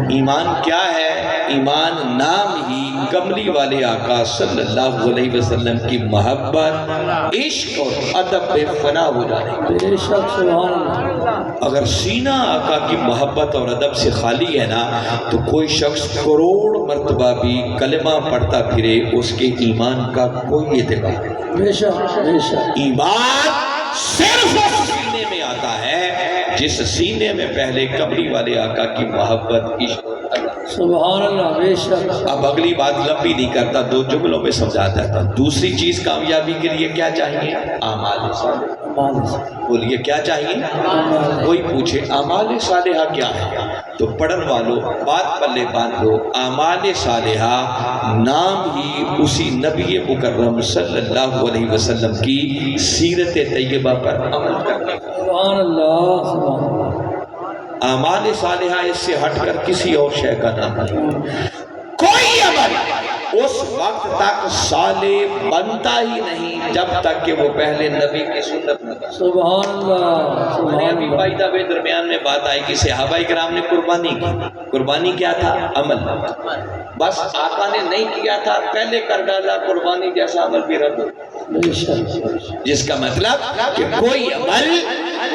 ایمان کیا ہے؟ ایمان نام ہی کملی والے آقا صلی اللہ علیہ وسلم کی محبت، عشق اور ادب پہ فنا ہو جانے. بے شک. سبحان اللہ. اگر سینہ آقا کی محبت اور ادب سے خالی ہے نا تو کوئی شخص کروڑ مرتبہ بھی کلمہ پڑھتا پھرے اس کے ایمان کا کوئی اعتبار نہیں. بے شک بے شک. ایمان صرف اس سینے میں آتا ہے جس سینے میں پہلے کملی والے آقا کی محبت، عشق. سبحان اللہ. بے شک. اب اگلی بات لمبی نہیں کرتا، 2 جملوں میں سمجھاتا تھا. دوسری چیز کامیابی کے لیے کیا چاہیے؟ اعمال صالحہ. بولیے کیا چاہیے؟ کوئی پوچھے اعمال صالحہ کیا ہے تو پڑھن والوں بات پلے باندھ لو. اعمال صالحہ نام ہی اسی نبی مکرم صلی اللہ علیہ وسلم کی سیرت طیبہ پر عمل کرنے. سبحان اللہ سبحان اللہ. اعمال صالحہ اس سے ہٹ کر کسی اور شے کا نام نہیں. کوئی عمل اس وقت تک صالح بنتا ہی نہیں جب تک کہ وہ پہلے نبی کی سنت نہ کرے. سبحان اللہ سبحان ابھی اللہ. بھائی دعوے درمیان میں بات آئی کہ صحابہ کرام نے قربانی کی. قربانی کیا تھا؟ عمل. بس آقا نے نہیں کیا تھا، پہلے کر ڈالا قربانی جیسا عمل بھی رد ہو. بے شک. جس کا مطلب کہ کوئی عمل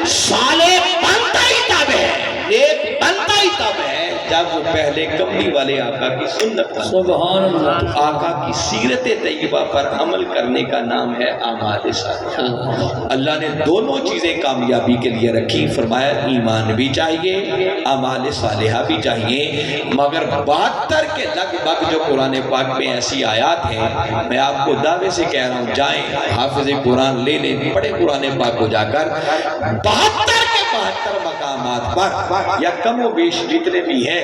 صالح بنتا ہی تب ہے، نیک بنتا ہی تب ہے جب وہ پہلے کملی والے آقا کی سنت پر. سبحان اللہ. آقا کی سیرت طیبہ پر عمل کرنے کا نام ہے اعمال صالحہ. اللہ نے دونوں چیزیں کامیابی کے لیے رکھی. فرمایا ایمان بھی چاہیے، اعمال صالحہ بھی چاہیے. مگر 72 کے لگ بھگ جو قرآن پاک میں ایسی آیات ہیں، میں آپ کو دعوے سے کہہ رہا ہوں جائیں حافظ قرآن لے لیں، پڑھیں قرآن پاک کو جا کر. 72 کے 72 مقامات پر یا کم و بیش جتنے بھی ہیں،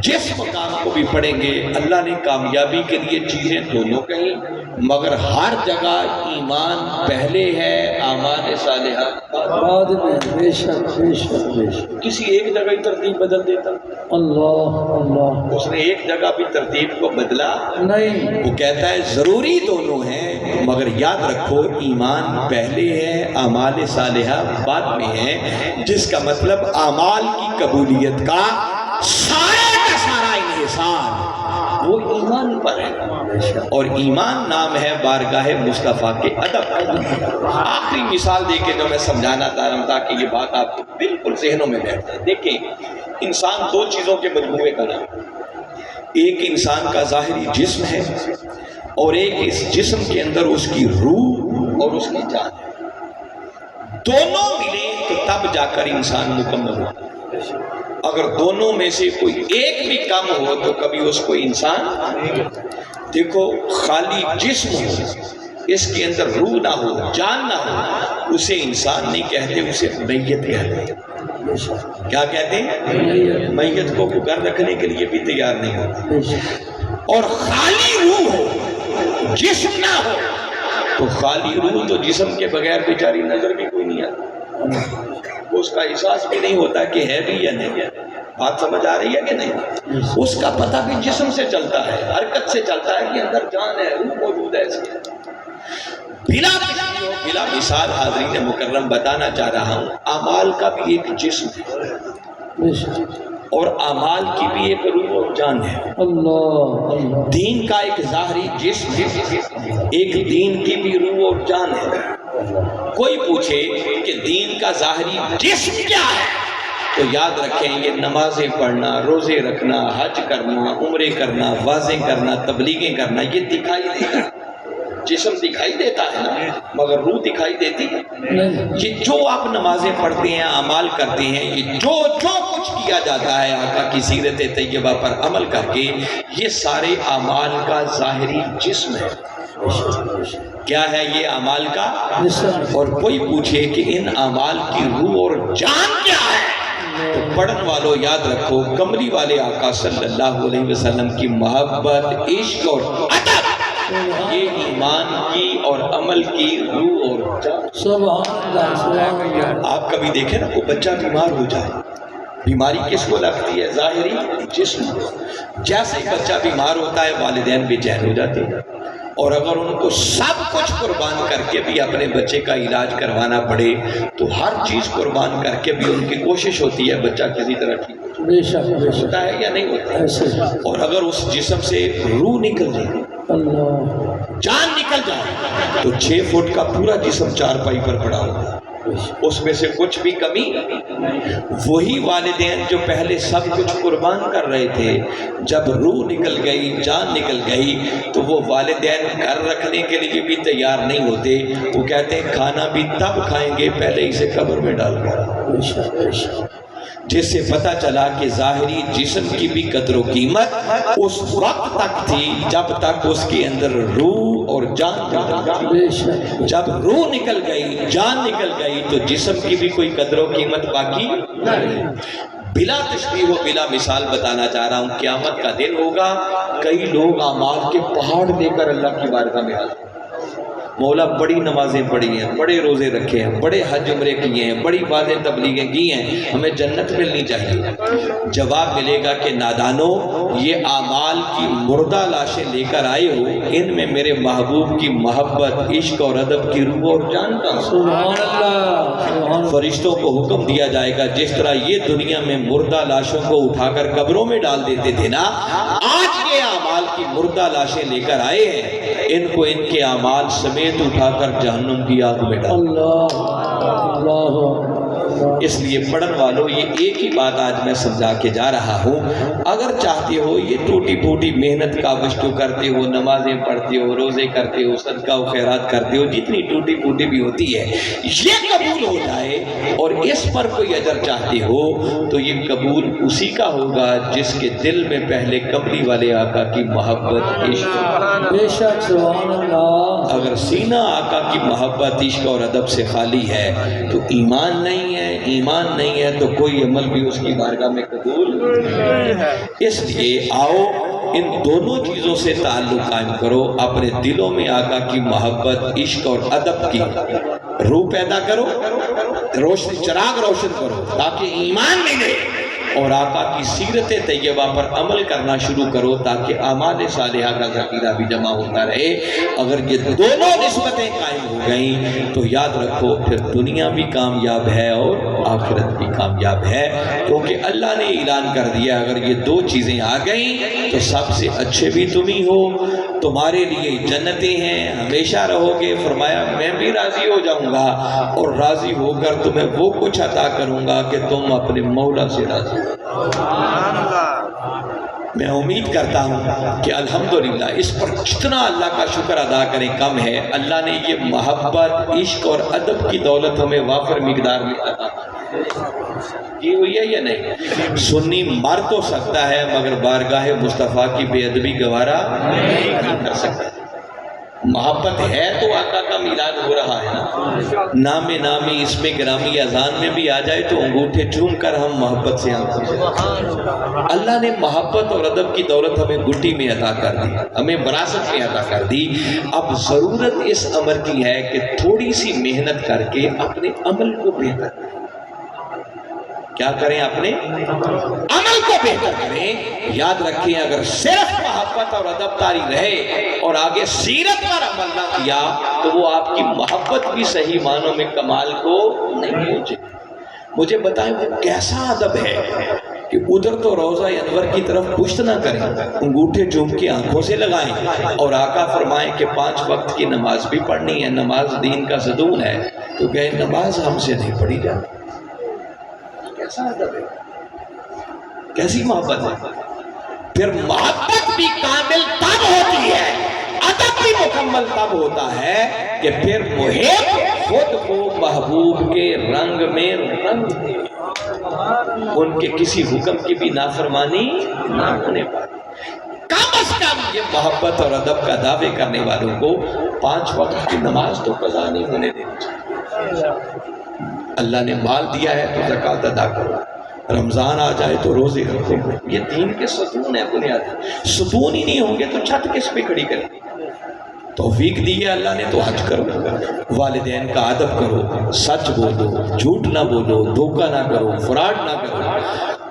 جس مقام کو بھی پڑھیں گے اللہ نے کامیابی کے لیے چیزیں دونوں کہیں، مگر ہر جگہ ایمان پہلے ہے، اعمال صالحہ بعد میں. بے شک بے شک بے شک. کسی ایک جگہ ہی ترتیب بدل دیتا. اللہ اللہ. اس نے ایک جگہ بھی ترتیب کو بدلا نہیں. وہ کہتا ہے ضروری دونوں ہیں، مگر یاد رکھو ایمان پہلے ہے، اعمال صالحہ بعد میں ہے. جس کا مطلب اعمال کی قبولیت کا سارا انحصار وہ ایمان پر ہے، اور ایمان نام ہے بارگاہ مصطفیٰ کے ادب. آخری مثال دے کے جو میں سمجھانا چاہ رہا تھا کہ یہ بات آپ کو بالکل ذہنوں میں بیٹھ جائے. دیکھیں انسان 2 چیزوں کے مجموعے کا نام. ایک انسان کا ظاہری جسم ہے اور ایک اس جسم کے اندر اس کی روح اور اس کی جان ہے. دونوں ملے تو تب جا کر انسان مکمل ہوتا ہے. اگر دونوں میں سے کوئی ایک بھی کم ہو تو کبھی اس کو انسان نہیں. دیکھو خالی جسم ہو، اس کے اندر روح نہ ہو، جان نہ ہو، اسے انسان نہیں کہتے، اسے میت کہتے ہیں. کیا کہتے ہیں؟ میت کو گھر رکھنے کے لیے بھی تیار نہیں ہوتے. اور خالی روح ہو، جسم نہ ہو، تو خالی روح تو جسم کے بغیر بیچاری نظر بھی کوئی نہیں آتی، اس کا احساس بھی نہیں ہوتا کہ ہے بھی یا نہیں ہے. بات سمجھ آ رہی ہے کہ نہیں؟ اس کا پتہ بھی جسم سے چلتا ہے، حرکت سے چلتا ہے کہ اندر جان ہے، روح موجود ہے اس کے۔ بلا مثال حاضرین مکرم بتانا چاہ رہا ہوں، اعمال کا بھی ایک جسم ہے اور اعمال کی بھی ایک روح اور جان ہے۔ اللہ دین کا ایک ظاہری جسم ہے، ایک دین کی بھی روح اور جان ہے۔ کوئی پوچھے کہ دین کا ظاہری جسم کیا ہے تو یاد رکھیں یہ نمازیں پڑھنا، روزے رکھنا، حج کرنا، عمرے کرنا، وعظیں کرنا، تبلیغیں کرنا، یہ دکھائی دیتا ہے۔ جسم دکھائی دیتا ہے نا، مگر روح دکھائی دیتی ہے۔ یہ جو آپ نمازیں پڑھتے ہیں، اعمال کرتے ہیں، یہ جو کچھ کیا جاتا ہے آقا کی سیرت طیبہ پر عمل کر کے، یہ سارے اعمال کا ظاہری جسم ہے۔ کیا ہے یہ اعمال کا؟ اور کوئی پوچھے کہ ان اعمال کی روح اور جان کیا ہے تو پڑھن والوں یاد رکھو، کملی والے آقا صلی اللہ علیہ وسلم کی محبت، عشق اور ادب، یہ ایمان کی اور عمل کی روح اور جان۔ سبحان اللہ سبحان اللہ۔ آپ کبھی دیکھیں نا کوئی بچہ بیمار ہو جائے، بیماری کس کو لگتی ہے؟ ظاہری جسم۔ جیسے بچہ بیمار ہوتا ہے والدین بے چین ہو جاتے ہیں، اور اگر ان کو سب کچھ قربان کر کے بھی اپنے بچے کا علاج کروانا پڑے تو ہر چیز قربان کر کے بھی ان کی کوشش ہوتی ہے بچہ کسی طرح ٹھیک ہو بے شک بے شک ہوتا ہے یا نہیں ہوتا؟ اور اگر اس جسم سے روح نکل جائے، اللہ جان نکل جائے تو 6 فٹ کا پورا جسم چارپائی پر پڑا ہوگا، اس میں سے کچھ بھی کمی۔ وہی والدین جو پہلے سب کچھ قربان کر رہے تھے، جب روح نکل گئی، جان نکل گئی تو وہ والدین گھر رکھنے کے لیے بھی تیار نہیں ہوتے۔ وہ کہتے ہیں کھانا بھی تب کھائیں گے پہلے اسے قبر میں ڈال کر۔ جس سے پتہ چلا کہ ظاہری جسم کی بھی قدر و قیمت اس وقت تک تھی جب تک اس کے اندر روح اور جان بے شک جب روح نکل گئی، جان نکل گئی تو جسم کی بھی کوئی قدر و قیمت باقی نہیں۔ بلا تشبیہ و بلا مثال بتانا چاہ رہا ہوں، قیامت کا دن ہوگا، کئی لوگ اعمال کے پہاڑ لے کر اللہ کی بارگاہ میں حاضر، مولا بڑی نمازیں پڑھی ہیں، بڑے روزے رکھے ہیں، بڑے حج عمرے کیے ہیں، بڑی باتیں تبلیغیں کی ہیں، ہمیں جنت ملنی چاہیے۔ جواب ملے گا کہ نادانو، یہ اعمال کی مردہ لاشیں لے کر آئے ہو، ان میں میرے محبوب کی محبت، عشق اور ادب کی روح اور جان کا۔ سبحان اللہ سبحان فرشتوں کو حکم دیا جائے گا جس طرح یہ دنیا میں مردہ لاشوں کو اٹھا کر قبروں میں ڈال دیتے تھے نا، آج یہ اعمال کی مردہ لاشیں لے کر آئے ہیں، ان کو ان کے اعمال سمیت اٹھا کر جہنم کی آگ میں ڈال۔ اللہ اس لیے پڑھن والوں یہ ایک ہی بات آج میں سمجھا کے جا رہا ہوں، اگر چاہتے ہو یہ ٹوٹی پھوٹی محنت کاوش جو کرتے ہو، نمازیں پڑھتے ہو، روزے کرتے ہو، صدقہ و خیرات کرتے ہو، جتنی ٹوٹی پھوٹی بھی ہوتی ہے یہ قبول ہو جائے اور اس پر کوئی اجر چاہتے ہو تو یہ قبول اسی کا ہوگا جس کے دل میں پہلے کملی والے آقا کی محبت، عشق۔ بے شک سبحان اللہ۔ اگر سینہ آقا کی محبت، عشق اور ادب سے خالی ہے تو ایمان نہیں ہے، ایمان نہیں ہے تو کوئی عمل بھی اس کی بارگاہ میں قبول نہیں ہے۔ اس لیے آؤ ان دونوں چیزوں سے تعلق قائم کرو، اپنے دلوں میں آقا کی محبت، عشق اور ادب کی روح پیدا کرو، روشنی چراغ روشن کرو تاکہ ایمان ملے، اور آقا کی سیرت طیبہ پر عمل کرنا شروع کرو تاکہ اعمال صالحہ کا ذخیرہ بھی جمع ہوتا رہے۔ اگر یہ دونوں نسبتیں قائم ہو گئیں تو یاد رکھو پھر دنیا بھی کامیاب ہے اور آخرت بھی کامیاب ہے، کیونکہ اللہ نے اعلان کر دیا اگر یہ دو چیزیں آ گئیں تو سب سے اچھے بھی تم ہی ہو، تمہارے لیے جنتیں ہیں، ہمیشہ رہو گے۔ فرمایا میں بھی راضی ہو جاؤں گا اور راضی ہو کر تمہیں وہ کچھ عطا کروں گا کہ تم اپنے مولا سے راضی ہو۔ میں امید کرتا ہوں کہ الحمدللہ اس پر جتنا اللہ کا شکر ادا کریں کم ہے۔ اللہ نے یہ محبت، عشق اور ادب کی دولت ہمیں وافر مقدار میں عطا کی ہوئی ہے یا نہیں؟ سنی مر تو سکتا ہے مگر بارگاہ مصطفیٰ کی بے ادبی گوارا نہیں کر سکتا۔ محبت ہے تو آقا کا میلاد ہو رہا ہے نا، نام نامی اسم گرامی اذان میں بھی آ جائے تو انگوٹھے چوم کر ہم محبت سے آنکھوں سے۔ اللہ نے محبت اور ادب کی دولت ہمیں گٹی میں عطا کر دی، ہمیں وراثت میں عطا کر دی۔ اب ضرورت اس امر کی ہے کہ تھوڑی سی محنت کر کے اپنے عمل کو بہتر کریں۔ کیا کریں؟ اپنے عمل کو بہتر کریں۔ یاد رکھیں اگر صرف محبت اور ادب طاری رہے اور آگے سیرت پر عمل نہ کیا تو وہ آپ کی محبت بھی صحیح معنوں میں کمال کو نہیں پہنچے۔ مجھے بتائیں وہ کیسا ادب ہے کہ ادھر تو روضہ انور کی طرف پشت نہ کریں، انگوٹھے چوم کے آنکھوں سے لگائیں، اور آقا فرمائیں کہ 5 وقت کی نماز بھی پڑھنی ہے، نماز دین کا ستون ہے، تو کہیں نماز ہم سے نہیں پڑھی جاتی۔ کیسا ادب ہے، کیسی محبت ہے۔ پھر محبت بھی کامل تب ہوتی ہے، ادب بھی مکمل تب ہوتا ہے کہ پھر محب خود کو محبوب کے رنگ میں رنگ دے، ان کے کسی حکم کی بھی نافرمانی نہ ہونے پاتی۔ کم از کم یہ محبت اور ادب کا دعوے کرنے والوں کو 5 وقت کی نماز تو قضا نہیں ہونے دینی چاہیے۔ اللہ نے مال دیا ہے تو زکوٰۃ ادا کرو، رمضان آ جائے تو روزے رکھو، یہ دین کے ستون ہے بنیادی۔ ستون ہی نہیں ہوں گے تو چھت کس پہ کھڑی کریں؟ توفیق دی ہے اللہ نے تو حج کرو، والدین کا ادب کرو، سچ بولو، جھوٹ نہ بولو، دھوکہ نہ کرو، فراڈ نہ کرو،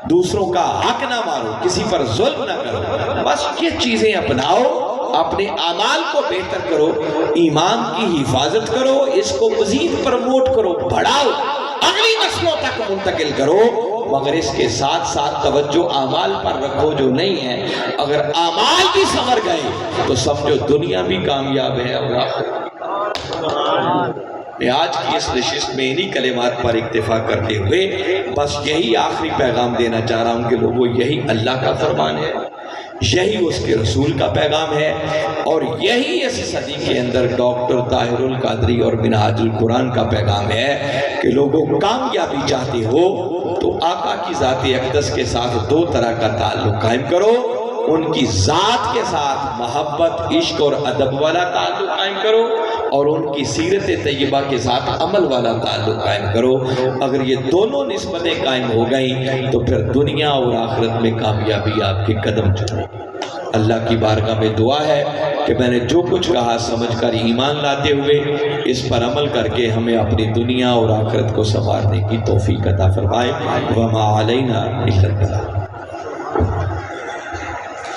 دوسروں کا حق نہ مارو، کسی پر ظلم نہ کرو، بس یہ چیزیں اپناؤ، اپنے اعمال کو بہتر کرو، ایمان کی حفاظت کرو، اس کو مزید پروموٹ کرو، بڑھاؤ، اگلی نسلوں تک منتقل کرو، مگر اس کے ساتھ ساتھ توجہ اعمال پر رکھو جو نہیں ہے۔ اگر اعمال بھی سنور گئے تو سمجھو دنیا بھی کامیاب ہے اور آخرت۔ میں آج کی اس نشست میں انہی کلمات پر اکتفا کرتے ہوئے بس یہی آخری پیغام دینا چاہ رہا ہوں کہ لوگوں یہی اللہ کا فرمان ہے، یہی اس کے رسول کا پیغام ہے، اور یہی اس صدی کے اندر ڈاکٹر طاہر القادری اور منہاج القرآن کا پیغام ہے کہ لوگوں کامیابی چاہتے ہو تو آقا کی ذات اقدس کے ساتھ 2 طرح کا تعلق قائم کرو، ان کی ذات کے ساتھ محبت، عشق اور ادب والا تعلق قائم کرو، اور ان کی سیرت طیبہ کے ساتھ عمل والا تعلق قائم کرو۔ اگر یہ دونوں نسبتیں قائم ہو گئیں تو پھر دنیا اور آخرت میں کامیابی آپ کے قدم چلے گی۔ اللہ کی بارگاہ میں دعا ہے کہ میں نے جو کچھ کہا سمجھ کر ایمان لاتے ہوئے اس پر عمل کر کے ہمیں اپنی دنیا اور آخرت کو سنوارنے کی توفیق عطا فرمائے۔ وما علینا الا البلاغ۔